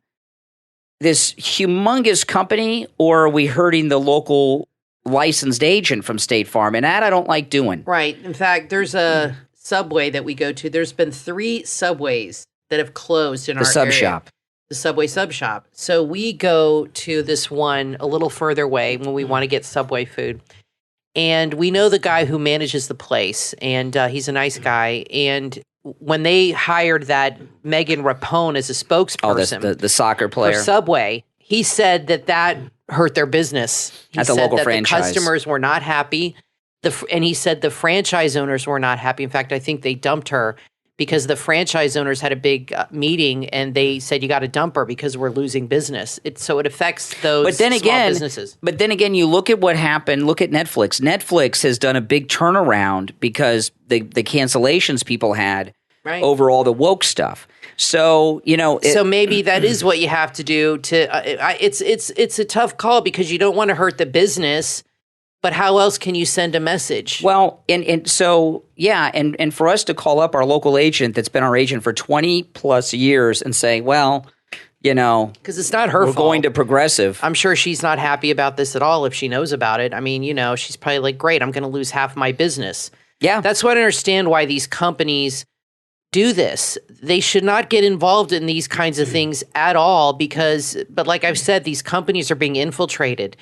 this humongous company, or are we hurting the local licensed agent from State Farm? And that I don't like doing. Right. In fact, there's a Subway that we go to. There's been 3 Subways that have closed in our sub area. shop. The Subway sub shop. So we go to this one a little further away when we want to get Subway food. And we know the guy who manages the place, and he's a nice guy. And when they hired that Megan Rapone as a spokesperson, the soccer player for Subway, he said that hurt their business. He At the said local that franchise. the customers were not happy. And he said the franchise owners were not happy. In fact, I think they dumped her because the franchise owners had a big meeting and they said, you got to dump her because we're losing business. So it affects those small businesses. But then again, you look at what happened. Look at Netflix. Netflix has done a big turnaround because the cancellations people had over all the woke stuff. So, so maybe that is what you have to do it's a tough call because you don't want to hurt the business. But how else can you send a message? Well, and for us to call up our local agent that's been our agent for 20 plus years and say, well, because it's not her fault. We're going to Progressive. I'm sure she's not happy about this at all if she knows about it. I mean, she's probably like, great, I'm going to lose half my business. Yeah. That's why I understand why these companies do this. They should not get involved in these kinds of things at all but like I've said, these companies are being infiltrated.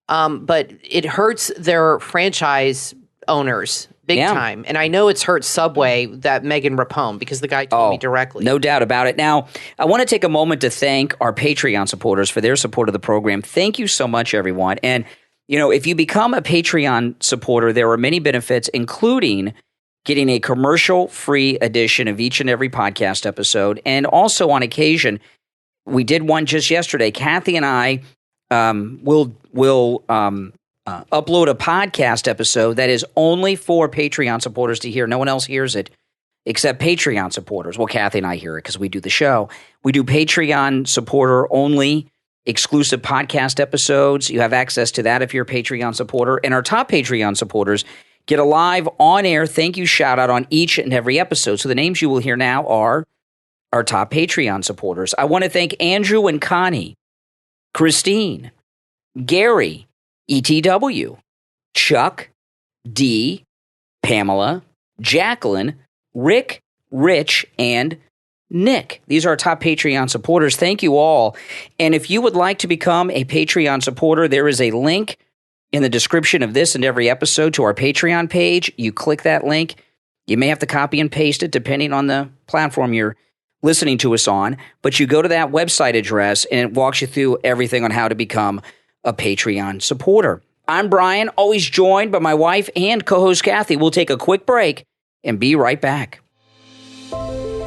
But it hurts their franchise owners big time. And I know it's hurt Subway, that Megan Rapone, because the guy told me directly. No doubt about it. Now, I want to take a moment to thank our Patreon supporters for their support of the program. Thank you so much, everyone. And, if you become a Patreon supporter, there are many benefits, including getting a commercial-free edition of each and every podcast episode. And also, on occasion, we did one just yesterday. Kathy and I will upload a podcast episode that is only for Patreon supporters to hear. No one else hears it. except Patreon supporters. Well, Kathy and I hear it because we do the show. We do Patreon supporter only exclusive podcast episodes. You have access to that if you're a Patreon supporter. And our top Patreon supporters get a live on-air thank you shout-out on each and every episode. So the names you will hear now are our top Patreon supporters. I want to thank Andrew and Connie, Christine, Gary, ETW, Chuck, D, Pamela, Jacqueline, Rick, Rich, and Nick. These are our top Patreon supporters. Thank you all. And if you would like to become a Patreon supporter, there is a link in the description of this and every episode to our Patreon page. You click that link. You may have to copy and paste it depending on the platform you're listening to us on. But you go to that website address and it walks you through everything on how to become a Patreon supporter. I'm Brian, always joined by my wife and co-host Kathy. We'll take a quick break and be right back.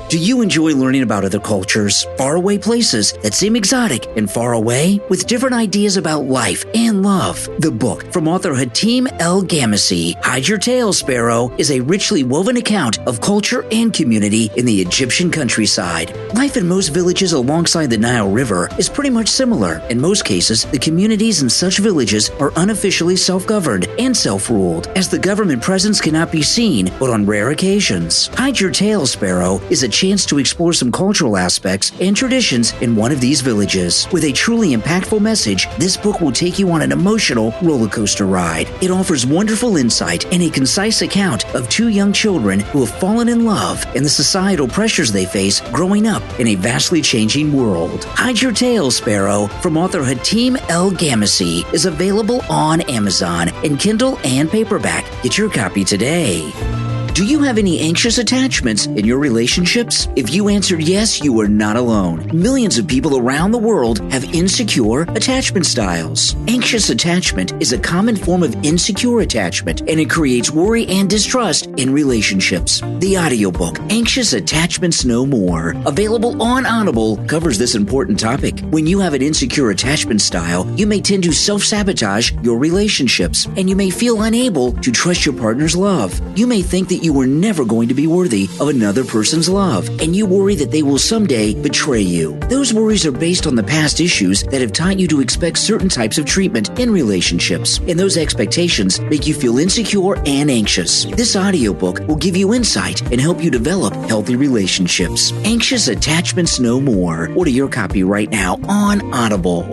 Do you enjoy learning about other cultures, faraway places that seem exotic and far away, with different ideas about life and love? The book from author Hatim El-Ghamisi, Hide Your Tail, Sparrow, is a richly woven account of culture and community in the Egyptian countryside. Life in most villages alongside the Nile River is pretty much similar. In most cases, the communities in such villages are unofficially self-governed and self-ruled, as the government presence cannot be seen but on rare occasions. Hide Your Tail, Sparrow is a chance to explore some cultural aspects and traditions in one of these villages. With a truly impactful message, this book will take you on an emotional roller coaster ride. It offers wonderful insight and a concise account of two young children who have fallen in love and the societal pressures they face growing up in a vastly changing world. Hide Your Tail, Sparrow, from author Hatim El-Ghamisi, is available on Amazon in Kindle and paperback. Get your copy today. Do you have any anxious attachments in your relationships? If you answered yes, you are not alone. Millions of people around the world have insecure attachment styles. Anxious attachment is a common form of insecure attachment, and it creates worry and distrust in relationships. The audiobook, Anxious Attachments No More, available on Audible, covers this important topic. When you have an insecure attachment style, you may tend to self-sabotage your relationships, and you may feel unable to trust your partner's love. You may think that you were never going to be worthy of another person's love, and you worry that they will someday betray you. Those worries are based on the past issues that have taught you to expect certain types of treatment in relationships, and those expectations make you feel insecure and anxious. This audiobook will give you insight and help you develop healthy relationships. Anxious Attachments No More. Order your copy right now on Audible.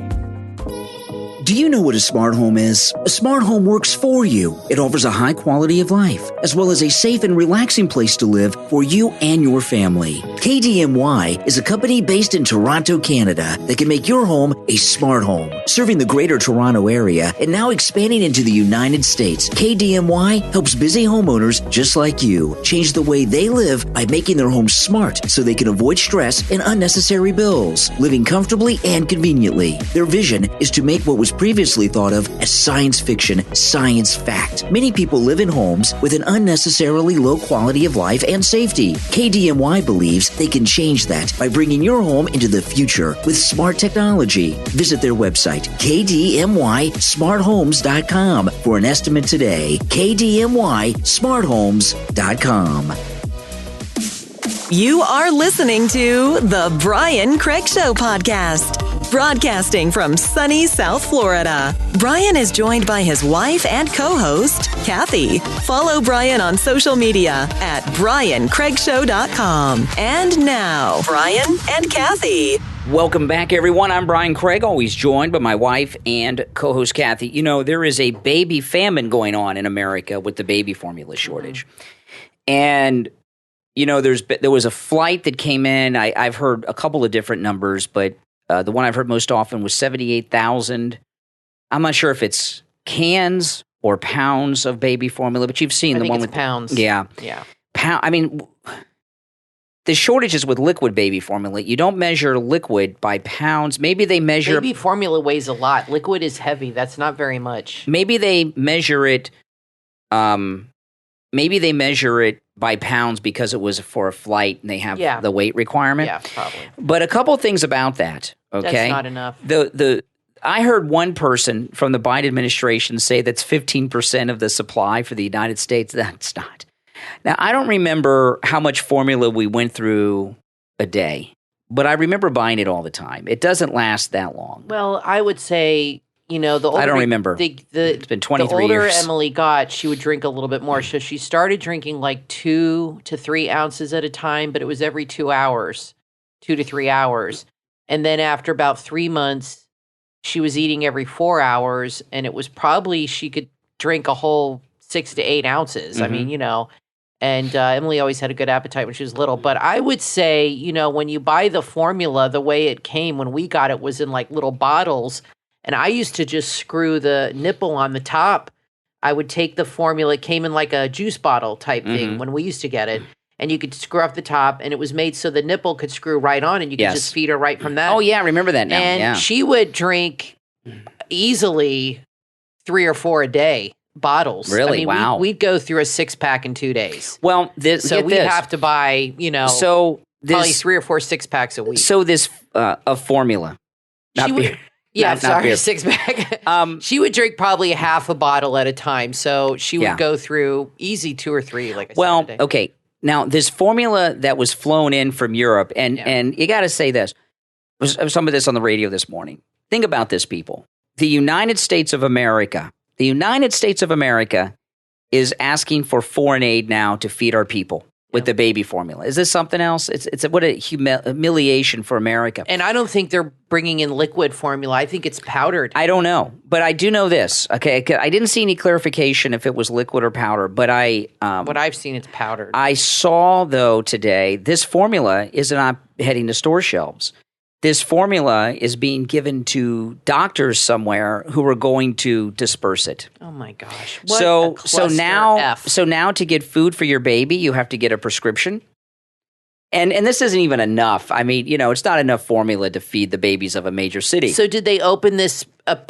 Do you know what a smart home is? A smart home works for you. It offers a high quality of life, as well as a safe and relaxing place to live for you and your family. KDMY is a company based in Toronto, Canada, that can make your home a smart home, serving the greater Toronto area and now expanding into the United States. KDMY helps busy homeowners just like you change the way they live by making their homes smart so they can avoid stress and unnecessary bills, living comfortably and conveniently. Their vision is to make what was previously thought of as science fiction science fact. Many people live in homes with an unnecessarily low quality of life and safety. KDMY believes they can change that by bringing your home into the future with smart technology. Visit their website, kdmysmarthomes.com, for an estimate today. kdmysmarthomes.com. You are listening to The Brian Craig Show podcast, broadcasting from sunny South Florida. Brian is joined by his wife and co-host, Kathy. Follow Brian on social media at briancraigshow.com. And now, Brian and Kathy. Welcome back, everyone. I'm Brian Craig, always joined by my wife and co-host Kathy. You know, there is a baby famine going on in America with the baby formula shortage. And you know, there was a flight that came in. I've heard a couple of different numbers, but the one I've heard most often was 78,000. I'm not sure if it's cans or pounds of baby formula, but you've seen the one with pounds. Yeah. I mean, the shortages with liquid baby formula. You don't measure liquid by pounds. Maybe they measure baby formula weighs a lot. Liquid is heavy. That's not very much. Maybe they measure it. Maybe they measure it by pounds because it was for a flight and they have the weight requirement. Yeah, probably. But a couple of things about that, okay? That's not enough. I heard one person from the Biden administration say that's 15% of the supply for the United States. That's not. Now, I don't remember how much formula we went through a day, but I remember buying it all the time. It doesn't last that long. Well, I would say, the older I don't remember. It's been 23 the older years. Emily got, she would drink a little bit more. So she started drinking like 2 to 3 ounces at a time, but it was every 2 hours, 2 to 3 hours. And then after about 3 months, she was eating every 4 hours, and it was probably she could drink a whole 6 to 8 ounces. I mean, and Emily always had a good appetite when she was little. But I would say, when you buy the formula, the way it came when we got it was in like little bottles. And I used to just screw the nipple on the top. I would take the formula. It came in like a juice bottle type thing when we used to get it. And you could screw off the top, and it was made so the nipple could screw right on, and you could just feed her right from that. Oh, yeah, I remember that now. And she would drink easily 3 or 4 a day. Bottles. Really? I mean, wow. We'd go through a 6-pack in 2 days. Well, so we'd have to buy, probably 3 or 4 6-packs a week. So this a formula, not beer. Yeah, not beer. 6-pack. She would drink probably half a bottle at a time. So she would go through easy 2 or 3, like I said, a day. Okay. Now, this formula that was flown in from Europe, and you got to say this. I was talking about this on the radio this morning. Think about this, people. The United States of America is asking for foreign aid now to feed our people with the baby formula. Is this something else? It's what a humiliation for America. And I don't think they're bringing in liquid formula. I think it's powdered. I don't know, but I do know this. Okay, I didn't see any clarification if it was liquid or powder, but what I've seen, it's powdered. I saw though today this formula is not heading to store shelves. This formula is being given to doctors somewhere who are going to disperse it. Oh my gosh! So now to get food for your baby, you have to get a prescription. And this isn't even enough. I mean, it's not enough formula to feed the babies of a major city. So did they open this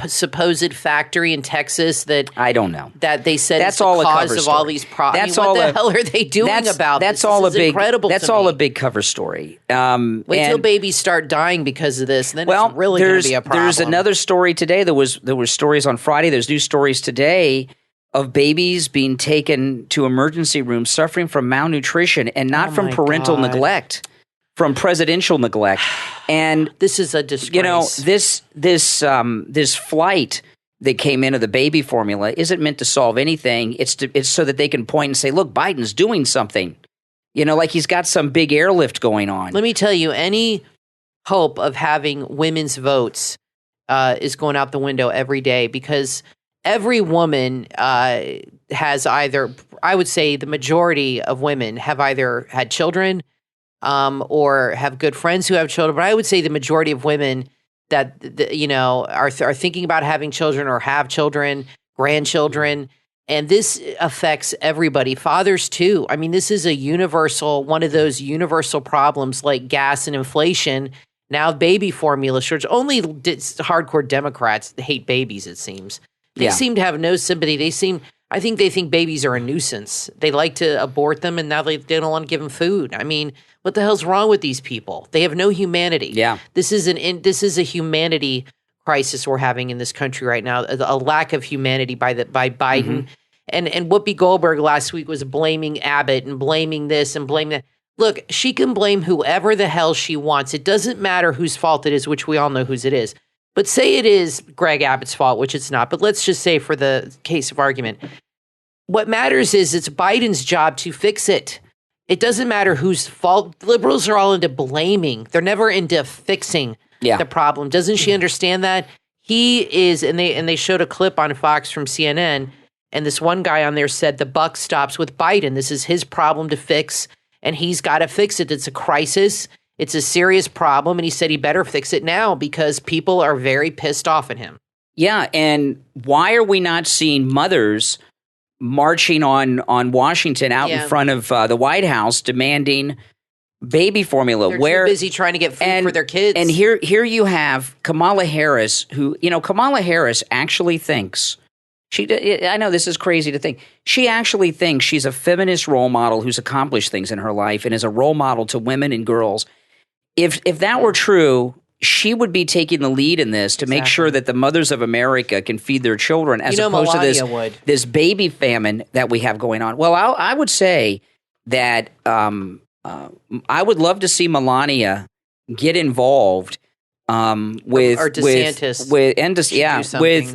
supposed factory in Texas that I don't know that they said that's is the all cause a cover of story. all these problems? What the hell are they doing about that's this? All this a big incredible. That's all a big cover story. Wait till babies start dying because of this, and then it's really going to be a problem. There's another story today. There was stories on Friday. There's new stories today of babies being taken to emergency rooms suffering from malnutrition and not from parental neglect. From presidential neglect, and this is a disgrace. This flight that came in of the baby formula isn't meant to solve anything. It's so that they can point and say, "Look, Biden's doing something." Like he's got some big airlift going on. Let me tell you, any hope of having women's votes is going out the window every day because every woman has either, I would say, the majority of women have either had children. Or have good friends who have children. But I would say the majority of women that are thinking about having children or have children, grandchildren, and this affects everybody. Fathers too. I mean, this is one of those universal problems like gas and inflation. Now, baby formula shortage. Only hardcore Democrats hate babies. It seems they seem to have no sympathy. I think they think babies are a nuisance. They like to abort them, and now they don't want to give them food. I mean, what the hell's wrong with these people? They have no humanity. Yeah, this is a humanity crisis we're having in this country right now. A lack of humanity by Biden, and Whoopi Goldberg last week was blaming Abbott and blaming this and blaming that. Look, she can blame whoever the hell she wants. It doesn't matter whose fault it is, which we all know whose it is. But say it is Greg Abbott's fault, which it's not. But let's just say for the case of argument, what matters is it's Biden's job to fix it. It doesn't matter whose fault. Liberals are all into blaming. They're never into fixing the problem. Doesn't she understand that? He is, and they showed a clip on Fox from CNN, and this one guy on there said the buck stops with Biden. This is his problem to fix, and he's got to fix it. It's a crisis. It's a serious problem, and he said he better fix it now because people are very pissed off at him. Yeah, and why are we not seeing mothers marching on Washington out in front of the White House demanding baby formula? They're too busy trying to get food for their kids. And here you have Kamala Harris, who, Kamala Harris actually thinks, I know this is crazy to think, she actually thinks she's a feminist role model who's accomplished things in her life and is a role model to women and girls. If that were true, she would be taking the lead in this to make sure that the mothers of America can feed their children as opposed to this baby famine that we have going on. Well, I would say that I would love to see Melania get involved with DeSantis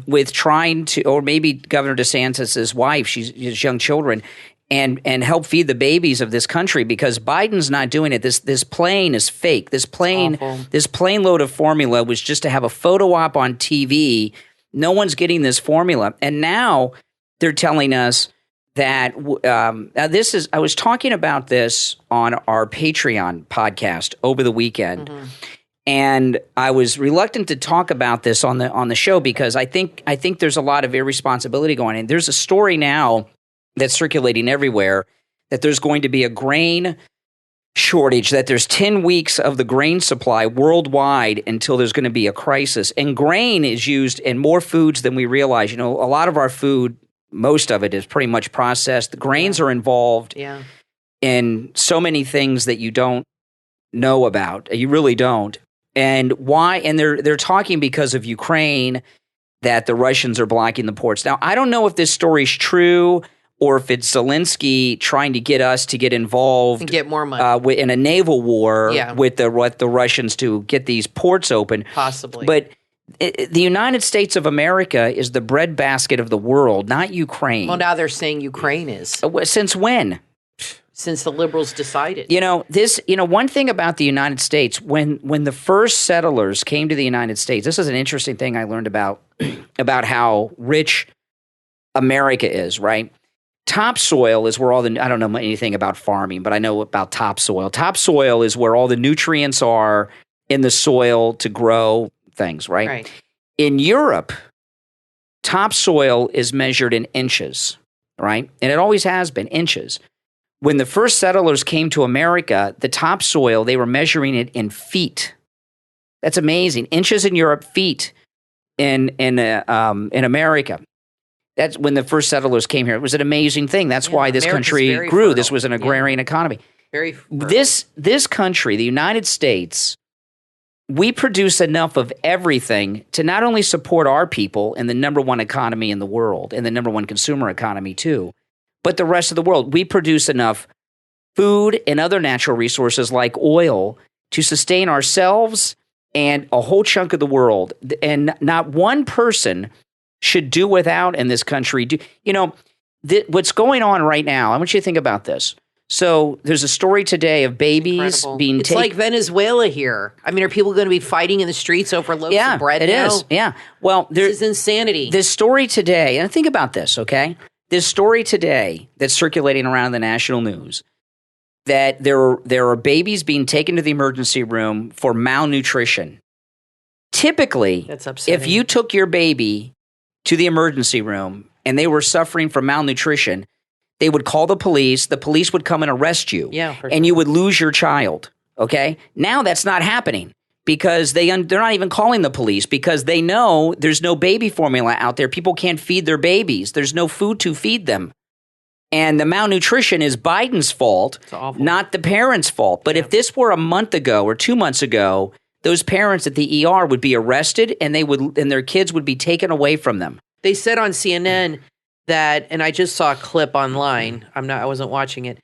with trying to, or maybe Governor DeSantis's wife, she's young children, and help feed the babies of this country, because Biden's not doing it. This plane is fake. This plane load of formula was just to have a photo op on TV. No one's getting this formula, and now they're telling us that I was talking about this on our Patreon podcast over the weekend, and I was reluctant to talk about this on the show because I think there's a lot of irresponsibility going on. There's a story now that's circulating everywhere that there's going to be a grain shortage, that there's 10 weeks of the grain supply worldwide until there's going to be a crisis. And grain is used in more foods than we realize. You know, a lot of our food, most of it is pretty much processed. The grains are involved in so many things that you don't know about. You really don't. And why? And they're talking because of Ukraine, that the Russians are blocking the ports. Now, I don't know if this story is true or if it's Zelensky trying to get us to get involved and get more money in a naval war with the Russians to get these ports open. Possibly. But the United States of America is the breadbasket of the world, not Ukraine. Well, now they're saying Ukraine is. Since when? Since the liberals decided. One thing about the United States, when the first settlers came to the United States, this is an interesting thing I learned about how rich America is, right? Topsoil is where I don't know anything about farming, but I know about topsoil. Topsoil is where all the nutrients are in the soil to grow things, right? In Europe, topsoil is measured in inches, right? And it always has been inches. When the first settlers came to America, the topsoil, they were measuring it in feet. That's amazing. Inches in Europe, feet in America. That's when the first settlers came here. It was an amazing thing. That's why this country grew. Fertile. This was an agrarian economy. Very fertile. This country, the United States, we produce enough of everything to not only support our people in the number one economy in the world, and the number one consumer economy too, but the rest of the world. We produce enough food and other natural resources like oil to sustain ourselves and a whole chunk of the world. And not one person should do without in this country. What's going on right now, I want you to think about this. So there's a story today of babies being taken. It's like Venezuela here. I mean, are people going to be fighting in the streets over loaves of bread now? It is. Yeah. Well, this is insanity. This story today, and think about this, okay? This story today that's circulating around the national news, that there are babies being taken to the emergency room for malnutrition. Typically, that's upsetting. If you took your baby to the emergency room and they were suffering from malnutrition, they would call the police would come and arrest you, and you would lose your child, okay? Now that's not happening because they're not even calling the police because they know there's no baby formula out there. People can't feed their babies. There's no food to feed them. And the malnutrition is Biden's fault, not the parents' fault. But if this were a month ago or 2 months ago, those parents at the ER would be arrested and their kids would be taken away from them. They said on CNN that, and I just saw a clip online, I wasn't watching it,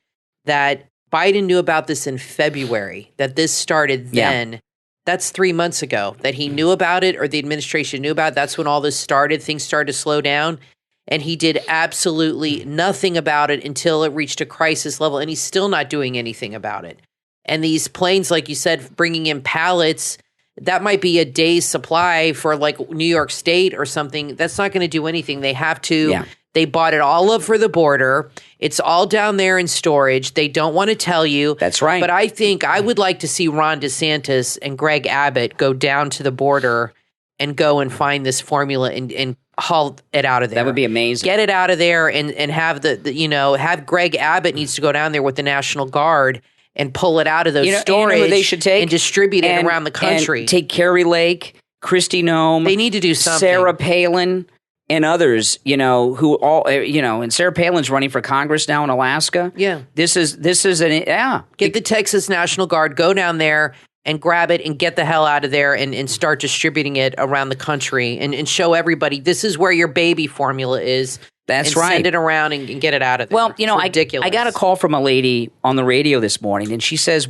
that Biden knew about this in February, that this started then. Yeah. That's 3 months ago, that he knew about it or the administration knew about it. That's when all this started. Things started to slow down. And he did absolutely nothing about it until it reached a crisis level. And he's still not doing anything about it. And these planes, like you said, bringing in pallets, that might be a day's supply for like New York State or something. That's not going to do anything. They have to. Yeah. They bought it all up for the border. It's all down there in storage. They don't want to tell you. That's right. But I think I would like to see Ron DeSantis and Greg Abbott go down to the border and go and find this formula and haul it out of there. That would be amazing. Get it out of there and have have Greg Abbott needs to go down there with the National Guard and pull it out of those storage who they should take and distribute it around the country. And take Carrie Lake, Kristi Noem. They need to do something. Sarah Palin and others, who all, and Sarah Palin's running for Congress now in Alaska. Yeah. This is Get the Texas National Guard, go down there and grab it and get the hell out of there and start distributing it around the country and show everybody this is where your baby formula is. That's and right. Send it around and get it out of there. Well, you know, I got a call from a lady on the radio this morning, and she says,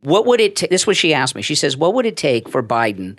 what would it take? This is what she asked me. She says, what would it take for Biden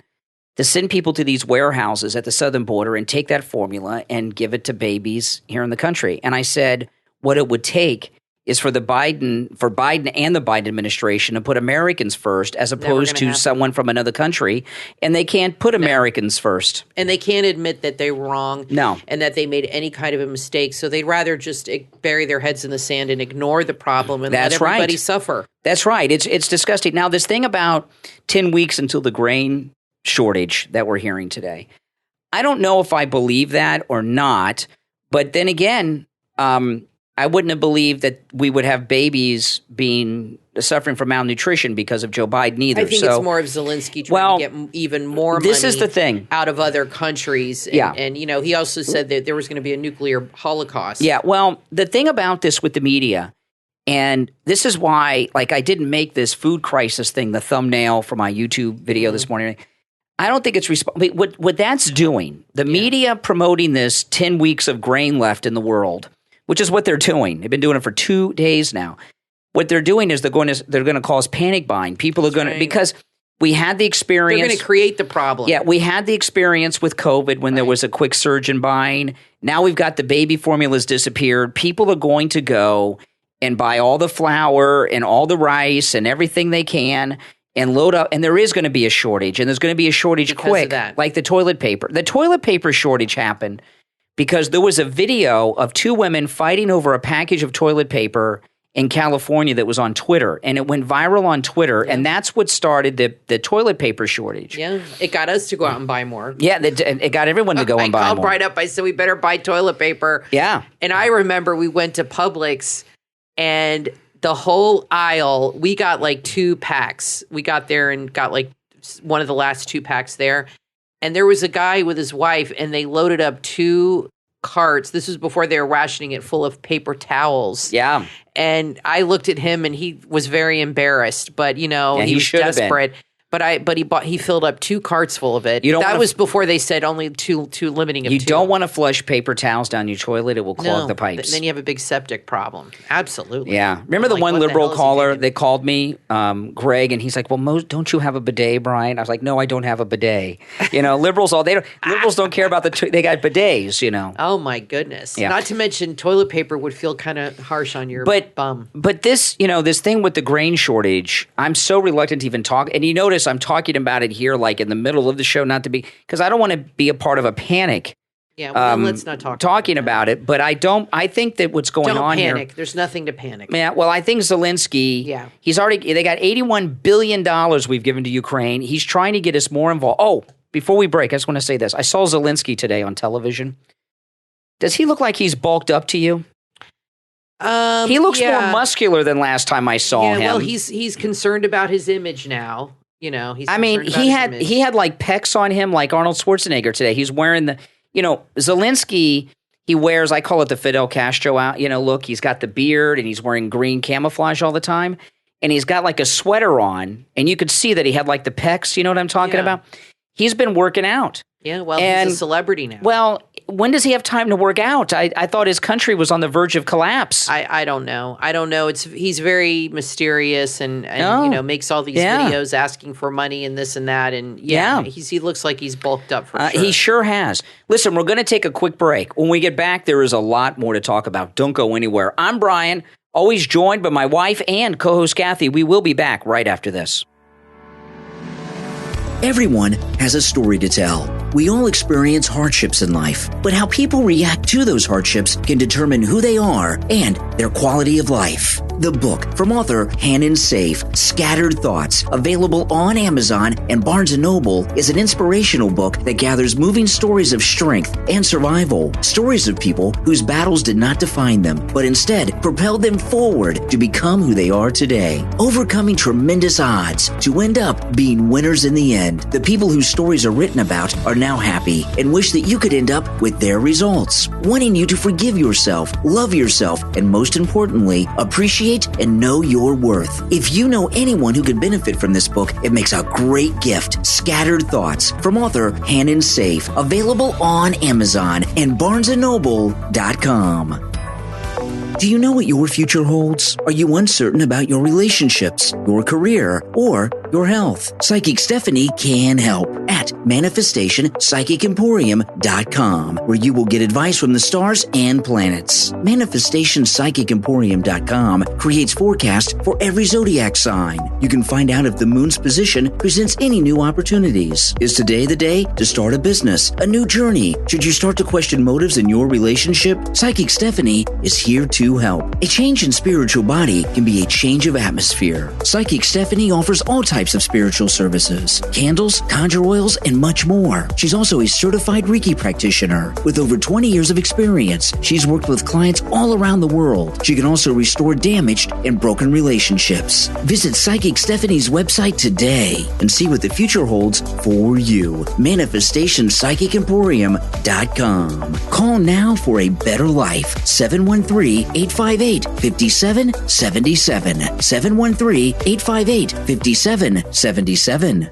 to send people to these warehouses at the southern border and take that formula and give it to babies here in the country? And I said, what it would take is for Biden and the Biden administration to put Americans first as opposed to someone from another country. And they can't put Americans first. And they can't admit that they were wrong. No. And that they made any kind of a mistake. So they'd rather just bury their heads in the sand and ignore the problem and let everybody suffer. That's right. It's disgusting. Now, this thing about 10 weeks until the grain shortage that we're hearing today, I don't know if I believe that or not. But then again, I wouldn't have believed that we would have babies suffering from malnutrition because of Joe Biden either. I think it's more of Zelensky trying to get even more money this is the thing. Out of other countries. And, you know, he also said that there was going to be a nuclear holocaust. Yeah, well, the thing about this with the media, and this is why, like, I didn't make this food crisis thing the thumbnail for my YouTube video this morning. I don't think it's what that's doing, the media promoting this 10 weeks of grain left in the world, which is what they're doing. They've been doing it for 2 days now. What they're doing is they're going to cause panic buying. People are going to, because we had the experience. They're going to create the problem. Yeah, we had the experience with COVID when there was a quick surge in buying. Now we've got the baby formulas disappeared. People are going to go and buy all the flour and all the rice and everything they can and load up. And there is going to be a shortage, and there's going to be a shortage quick, like the toilet paper. The toilet paper shortage happened because there was a video of 2 women fighting over a package of toilet paper in California that was on Twitter, and it went viral on Twitter, and that's what started the toilet paper shortage. Yeah, it got us to go out and buy more. Yeah, it got everyone to go and buy more. I called right up. I said, we better buy toilet paper. Yeah. And I remember we went to Publix, and the whole aisle, we got like 2 packs. We got there and got like one of the last 2 packs there. And there was a guy with his wife, and they loaded up 2 carts. This was before they were rationing it full of paper towels. Yeah. And I looked at him, and he was very embarrassed, but he was desperate. But he filled up 2 carts full of it. That was before they said only two limiting of 2. You don't want to flush paper towels down your toilet; it will clog the pipes. Then you have a big septic problem. Absolutely. Yeah. Remember the one liberal caller that called me, Greg, and he's like, "Well, don't you have a bidet, Brian?" I was like, "No, I don't have a bidet." Liberals liberals don't care about they got bidets. Oh my goodness. Yeah. Not to mention toilet paper would feel kind of harsh on your bum. But this, this thing with the grain shortage, I'm so reluctant to even talk. And you notice I'm talking about it here, like in the middle of the show, not to be, because I don't want to be a part of a panic. Yeah, well, let's not talking about it. But I think that what's going on here. Don't panic. There's nothing to panic. Yeah, well, I think Zelensky. Yeah, they got $81 billion we've given to Ukraine. He's trying to get us more involved. Oh, before we break, I just want to say this. I saw Zelensky today on television. Does he look like he's bulked up to you? He looks more muscular than last time I saw him. Well, he's concerned about his image now. He had like pecs on him like Arnold Schwarzenegger today. He's wearing Zelensky, he wears, I call it the Fidel Castro look. He's got the beard and he's wearing green camouflage all the time. And he's got like a sweater on, and you could see that he had like the pecs. You know what I'm talking about? He's been working out. Yeah, well, he's a celebrity now. Well, when does he have time to work out? I thought his country was on the verge of collapse. I don't know. He's very mysterious and makes all these videos asking for money and this and that. And he looks like he's bulked up for sure. He sure has. Listen, we're going to take a quick break. When we get back, there is a lot more to talk about. Don't go anywhere. I'm Brian, always joined by my wife and co-host Kathy. We will be back right after this. Everyone has a story to tell. We all experience hardships in life, but how people react to those hardships can determine who they are and their quality of life. The book from author Hannon Safe, Scattered Thoughts, available on Amazon and Barnes & Noble, is an inspirational book that gathers moving stories of strength and survival, stories of people whose battles did not define them, but instead propelled them forward to become who they are today, overcoming tremendous odds to end up being winners in the end. The people who stories are written about are now happy and wish that you could end up with their results, wanting you to forgive yourself, love yourself, and most importantly, appreciate and know your worth. If you know anyone who could benefit from this book, it makes a great gift. Scattered Thoughts from author Hannon Safe, available on Amazon and BarnesandNoble.com. Do you know what your future holds? Are you uncertain about your relationships, your career, or your health? Psychic Stephanie can help at ManifestationPsychicEmporium.com, where you will get advice from the stars and planets. ManifestationPsychicEmporium.com creates forecasts for every zodiac sign. You can find out if the moon's position presents any new opportunities. Is today the day to start a business, a new journey? Should you start to question motives in your relationship? Psychic Stephanie is here to help. A change in spiritual body can be a change of atmosphere. Psychic Stephanie offers all types of spiritual services, candles, conjure oils, and much more. She's also a certified Reiki practitioner with over 20 years of experience. She's worked with clients all around the world. She can also restore damaged and broken relationships. Visit Psychic Stephanie's website today and see what the future holds for you. ManifestationPsychicEmporium.com. Call now for a better life. 713-858-5777. 713-858-5777.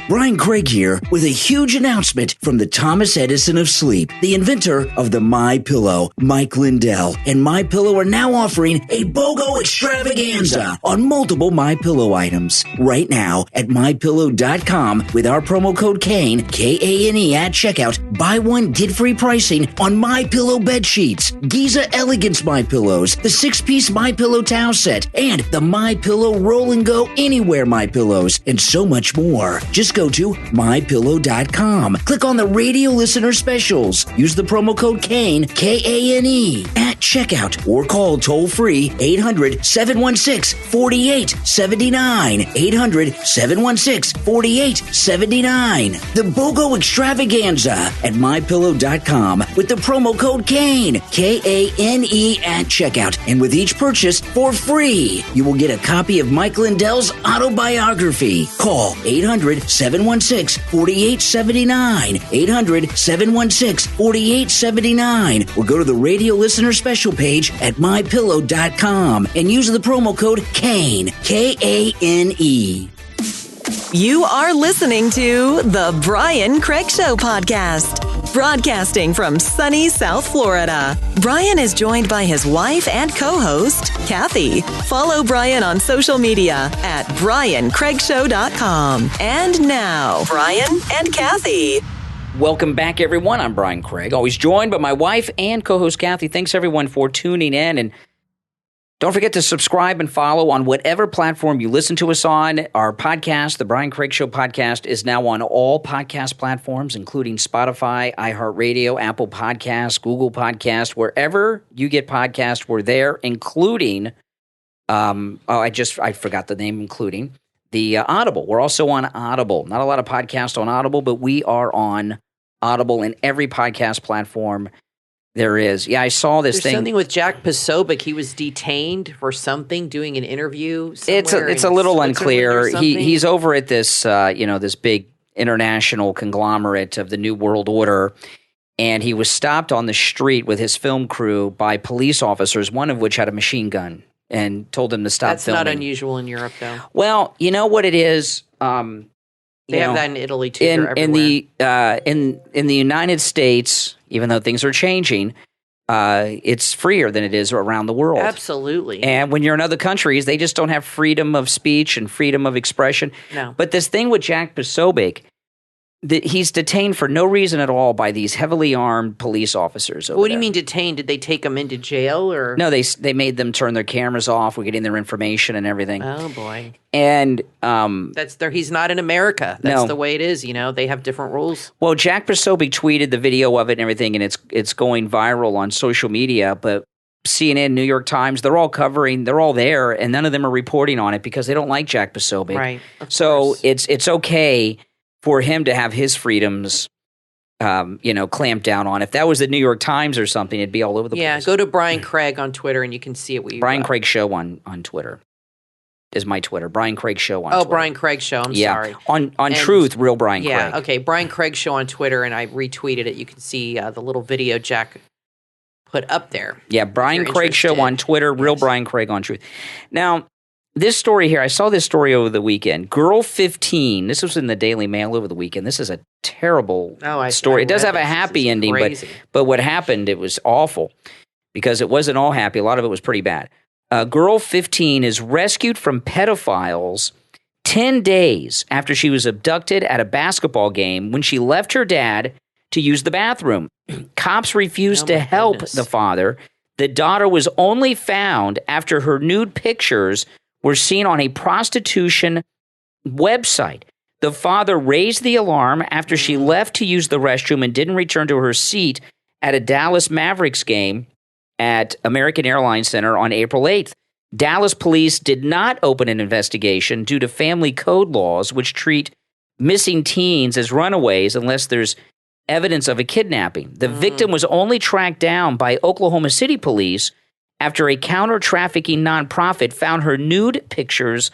Brian Craig here with a huge announcement from the Thomas Edison of sleep, the inventor of the MyPillow, Mike Lindell. And MyPillow are now offering a BOGO extravaganza on multiple MyPillow items. Right now at MyPillow.com with our promo code KANE, K-A-N-E at checkout, buy one, get free pricing on MyPillow bed sheets, Giza Elegance MyPillows, the 6-piece MyPillow towel set, and the MyPillow Roll and Go Anywhere MyPillows, and so much more. Just go to MyPillow.com. Click on the radio listener specials. Use the promo code KANE, K-A-N-E, at checkout or call toll-free 800-716-4879. 800-716-4879. The BOGO Extravaganza at MyPillow.com with the promo code KANE, K-A-N-E, at checkout. And with each purchase for free, you will get a copy of Mike Lindell's autobiography. Call 800-716-4879. 800-716-4879. Or go to the radio listener special page at MyPillow.com and use the promo code KANE, K-A-N-E. You are listening to The Brian Craig Show podcast. Broadcasting from sunny South Florida, Brian is joined by his wife and co-host, Kathy. Follow Brian on social media at BrianCraigShow.com. And now, Brian and Kathy. Welcome back, everyone. I'm Brian Craig, always joined by my wife and co-host, Kathy. Thanks, everyone, for tuning in. And don't forget to subscribe and follow on whatever platform you listen to us on. Our podcast, The Brian Craig Show podcast, is now on all podcast platforms, including Spotify, iHeartRadio, Apple Podcasts, Google Podcasts, wherever you get podcasts, we're there, including, I forgot the name, including the Audible. We're also on Audible. Not a lot of podcasts on Audible, but we are on Audible in every podcast platform there is. Yeah, I saw this thing. Something with Jack Posobiec. He was detained for something, doing an interview somewhere. It's a little unclear. He's over at this, this big international conglomerate of the New World Order, and he was stopped on the street with his film crew by police officers, one of which had a machine gun, and told him to stop filming. That's not unusual in Europe, though. Well, you know what it is? They have that in Italy, too. In the United States, even though things are changing, it's freer than it is around the world. Absolutely. And when you're in other countries, they just don't have freedom of speech and freedom of expression. No. But this thing with Jack Posobiec, he's detained for no reason at all by these heavily armed police officers. What do you mean detained? Did they take him into jail, or no? They made them turn their cameras off. We're getting their information and everything. Oh boy! And he's not in America. That's the way it is. They have different rules. Well, Jack Posobiec tweeted the video of it and everything, and it's going viral on social media. But CNN, New York Times, they're all there, and none of them are reporting on it because they don't like Jack Posobiec. Right. So it's okay for him to have his freedoms, clamped down on. If that was the New York Times or something, it'd be all over the place. Yeah, go to Brian Craig on Twitter and you can see it. Brian Craig Show on Twitter. is my Twitter. Brian Craig Show on Twitter. Oh, Brian Craig Show. I'm sorry. On Truth, Real Brian Craig. Yeah, okay. Brian Craig Show on Twitter, and I retweeted it. You can see the little video Jack put up there. Yeah, Brian Craig Show on Twitter, Real Brian Craig on Truth. Now, this story here, I saw this story over the weekend. Girl 15, this was in the Daily Mail over the weekend. This is a terrible story. It does have a happy ending, but what happened, it was awful because it wasn't all happy. A lot of it was pretty bad. Girl 15 is rescued from pedophiles 10 days after she was abducted at a basketball game when she left her dad to use the bathroom. Cops refused to help the father. The daughter was only found after her nude pictures were seen on a prostitution website. The father raised the alarm after she left to use the restroom and didn't return to her seat at a Dallas Mavericks game at American Airlines Center on April 8th. Dallas police did not open an investigation due to family code laws, which treat missing teens as runaways unless there's evidence of a kidnapping. The victim was only tracked down by Oklahoma City police after a counter-trafficking nonprofit found her nude pictures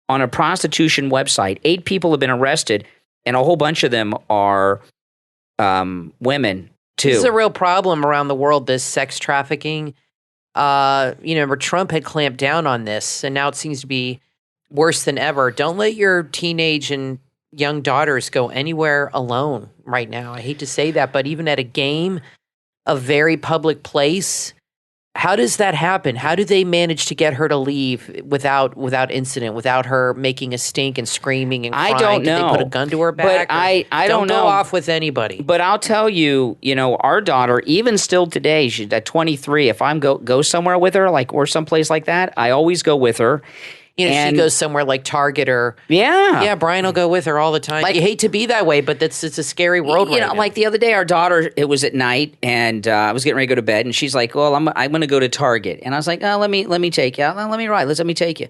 on a prostitution website. 8 people have been arrested, and a whole bunch of them are women, too. This is a real problem around the world, this sex trafficking. Remember, Trump had clamped down on this, and now it seems to be worse than ever. Don't let your teenage and young daughters go anywhere alone right now. I hate to say that, but even at a game, a very public place, how does that happen? How do they manage to get her to leave without incident, without her making a stink and screaming and crying? I don't know. Did they put a gun to her back? But I don't know. Don't go off with anybody. But I'll tell you, our daughter, even still today, she's at 23. If I'm go somewhere with her, or someplace like that, I always go with her. She goes somewhere like Target or Brian will go with her all the time. You hate to be that way, but it's a scary world right now. Like the other day, our daughter, it was at night, and I was getting ready to go to bed, and she's like, "Well, I'm going to go to Target," and I was like, "Oh, let me take you. Let me ride. Let me take you."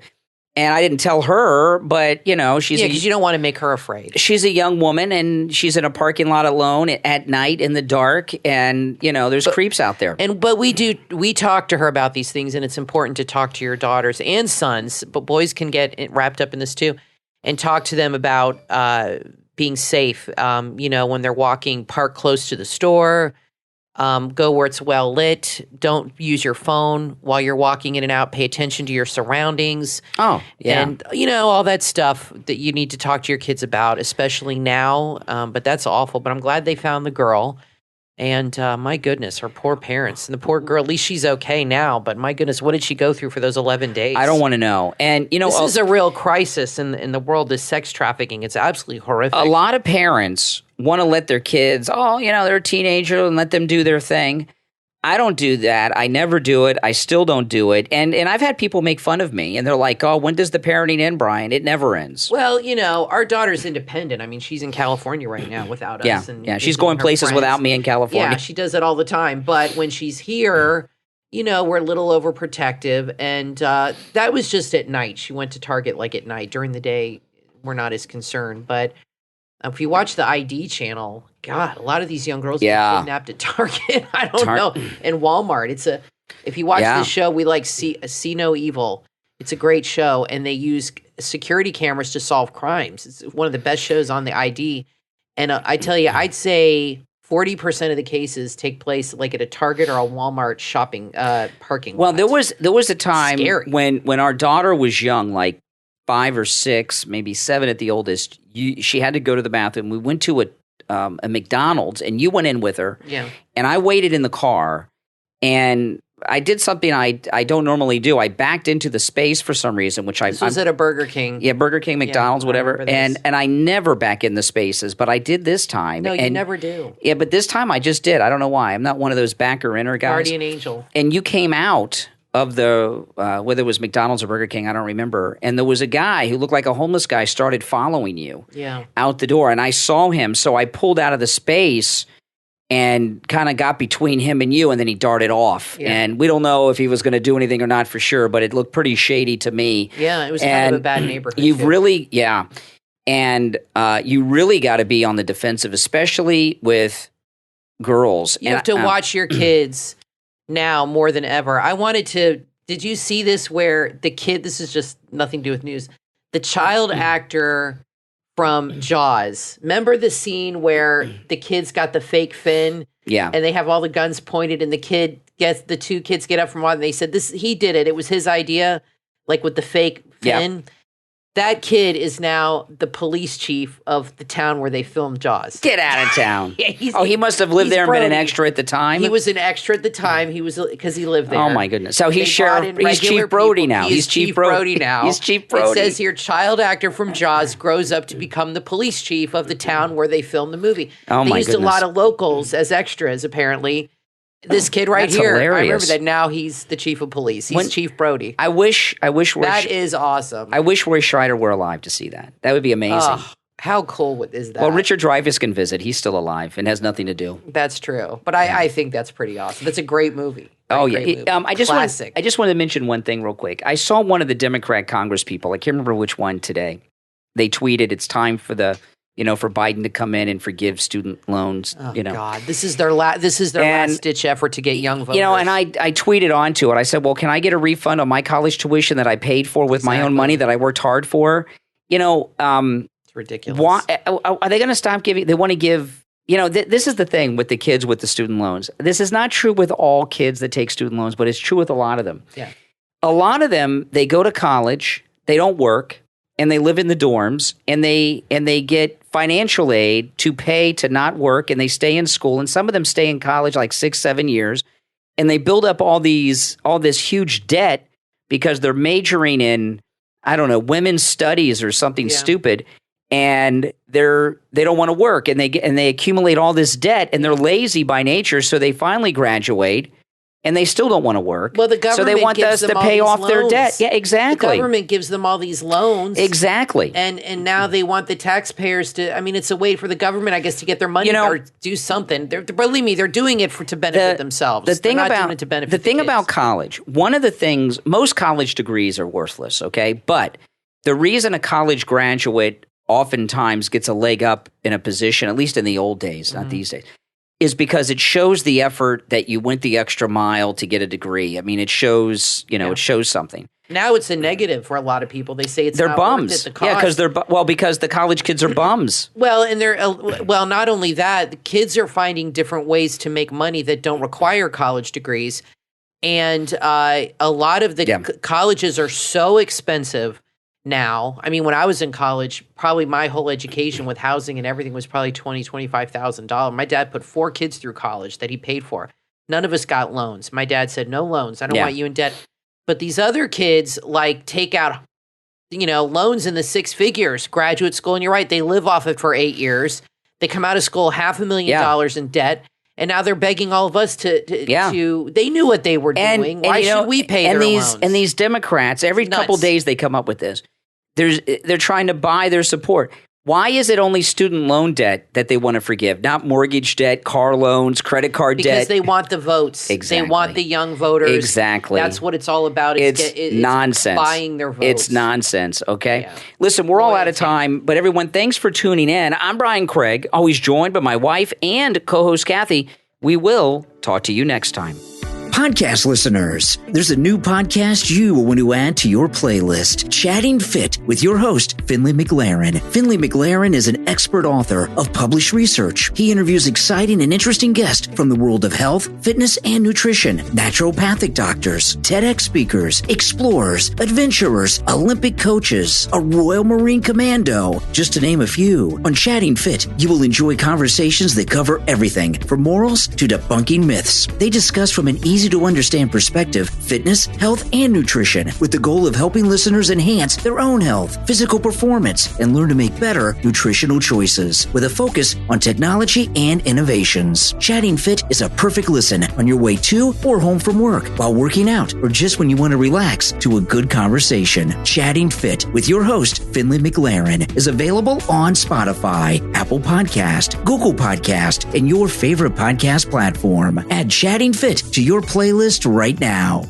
And I didn't tell her, but she's because you don't want to make her afraid. She's a young woman, and she's in a parking lot alone at night in the dark, and there's creeps out there. But we talk to her about these things, and it's important to talk to your daughters and sons, but boys can get wrapped up in this too, and talk to them about being safe. When they're walking, park close to the store. Go where it's well lit. Don't use your phone while you're walking in and out. Pay attention to your surroundings. Oh, yeah. And, all that stuff that you need to talk to your kids about, especially now. But that's awful. But I'm glad they found the girl. And my goodness, her poor parents. And the poor girl, at least she's okay now. But my goodness, what did she go through for those 11 days? I don't want to know. And, this is a real crisis in the world of sex trafficking. It's absolutely horrific. A lot of parents want to let their kids, they're a teenager and let them do their thing. I don't do that. I never do it. I still don't do it. And I've had people make fun of me, and they're like, "Oh, when does the parenting end, Brian?" It never ends. Well, our daughter's independent. I mean, she's in California right now without us. Yeah, she's going places without me in California. Yeah, she does it all the time. But when she's here, we're a little overprotective. And that was just at night. She went to Target at night. During the day, we're not as concerned. But if you watch the ID channel, God, a lot of these young girls get kidnapped at Target. I don't know. And Walmart. If you watch this show, we See No Evil. It's a great show, and they use security cameras to solve crimes. It's one of the best shows on the ID. And I tell you, I'd say 40% of the cases take place at a Target or a Walmart shopping parking lot. Well, there was a time when our daughter was young, 5 or 6, maybe 7 at the oldest. She had to go to the bathroom. We went to a McDonald's, and you went in with her. Yeah. And I waited in the car, and I did something I don't normally do. I backed into the space for some reason, which This was at a Burger King. Yeah, Burger King, McDonald's, whatever. And I never back in the spaces, but I did this time. No, you never do. Yeah, but this time I just did. I don't know why. I'm not one of those backer-inner guys. Guardian angel. And you came out of the whether it was McDonald's or Burger King, I don't remember. And there was a guy who looked like a homeless guy started following you out the door. And I saw him, so I pulled out of the space and kind of got between him and you, and then he darted off. Yeah. And we don't know if he was going to do anything or not for sure, but it looked pretty shady to me. Yeah, it was kind of a bad neighborhood. You really got to be on the defensive, especially with girls. You have to watch your kids now more than ever. I wanted to Did you see this where the kid, this is just nothing to do with news, the child actor from Jaws, remember the scene where the kid's got the fake fin? Yeah. And they have all the guns pointed and the two kids get up from water and they said, he did it. It was his idea, like with the fake fin. Yeah. That kid is now the police chief of the town where they filmed Jaws. Get out of town. Yeah, he must have lived there and been an extra at the time? He was an extra at the time. He was because he lived there. Oh, my goodness. So he's Chief Chief Brody now. He's Chief Brody now. He's Chief Brody. It says here, child actor from Jaws grows up to become the police chief of the town where they filmed the movie. Oh, they my used goodness. a lot of locals as extras, apparently. This kid right That's here, hilarious. I remember that now he's the chief of police. He's Chief Brody. I wish That is awesome. I wish Roy Scheider were alive to see that. That would be amazing. How cool is that? Well, Richard Dreyfuss can visit. He's still alive and has nothing to do. That's true. But I think that's pretty awesome. That's a great movie. Great movie. I just Classic. wanted to mention one thing real quick. I saw one of the Democrat Congress people, I can't remember which one today. They tweeted it's time for for Biden to come in and forgive student loans. Oh, God, this is their last ditch effort to get young voters. And I tweeted onto it. I said, well, can I get a refund on my college tuition that I paid for with my own money that I worked hard for? It's ridiculous. Why, are they going to stop giving? They want to give. This is the thing with the kids with the student loans. This is not true with all kids that take student loans, but it's true with a lot of them. Yeah. A lot of them, they go to college, they don't work, and they live in the dorms, and they get financial aid to pay to not work, and they stay in school, and some of them stay in college like 6-7 years, and they build up all this huge debt because they're majoring in, I don't know, women's studies or something stupid, and they don't want to work, and they accumulate all this debt, and they're lazy by nature, so they finally graduate. And they still don't want to work. Well, the government so they want us to pay off their debt. Yeah, exactly. The government gives them all these loans. Exactly. And now they want the taxpayers to, it's a way for the government, I guess, to get their money or do something. Believe me, they're doing it to benefit themselves. The thing thing about college, one of the things, most college degrees are worthless, okay? But the reason a college graduate oftentimes gets a leg up in a position, at least in the old days, not these days, is because it shows the effort that you went the extra mile to get a degree. It shows, it shows something. Now it's a negative for a lot of people. They say they're not bums. Worth it, the cost. Yeah, because the college kids are bums. Well, and not only that, the kids are finding different ways to make money that don't require college degrees, and a lot of the colleges are so expensive now. When I was in college, probably my whole education with housing and everything was probably $20,000-$25,000. My dad put 4 kids through college that he paid for. None of us got loans. My dad said, no loans. I don't want you in debt. But these other kids take out, loans in the 6 figures, graduate school. And you're right, they live off it for 8 years. They come out of school $500,000 in debt. And now they're begging all of us to they knew what they were doing. Why should we pay their loans? And these Democrats, every couple days they come up with this. They're trying to buy their support. Why is it only student loan debt that they want to forgive, not mortgage debt, car loans, credit card debt? Because they want the votes. Exactly. They want the young voters. Exactly. That's what it's all about. It's nonsense. Buying their votes. It's nonsense, okay? Yeah. Listen, we're all out of time, but everyone, thanks for tuning in. I'm Brian Craig, always joined by my wife and co-host Kathy. We will talk to you next time. Podcast listeners, there's a new podcast you will want to add to your playlist, Chatting Fit, with your host, Finley McLaren. Finley McLaren is an expert author of published research. He interviews exciting and interesting guests from the world of health, fitness, and nutrition, naturopathic doctors, TEDx speakers, explorers, adventurers, Olympic coaches, a Royal Marine Commando, just to name a few. On Chatting Fit, you will enjoy conversations that cover everything from morals to debunking myths. They discuss from an easy-to-understand perspective fitness, health, and nutrition with the goal of helping listeners enhance their own health, physical performance, and learn to make better nutritional choices with a focus on technology and innovations. Chatting Fit is a perfect listen on your way to or home from work, while working out, or just when you want to relax to a good conversation. Chatting Fit with your host, Finley McLaren, is available on Spotify, Apple Podcast, Google Podcast, and your favorite podcast platform. Add Chatting Fit to your playlist right now.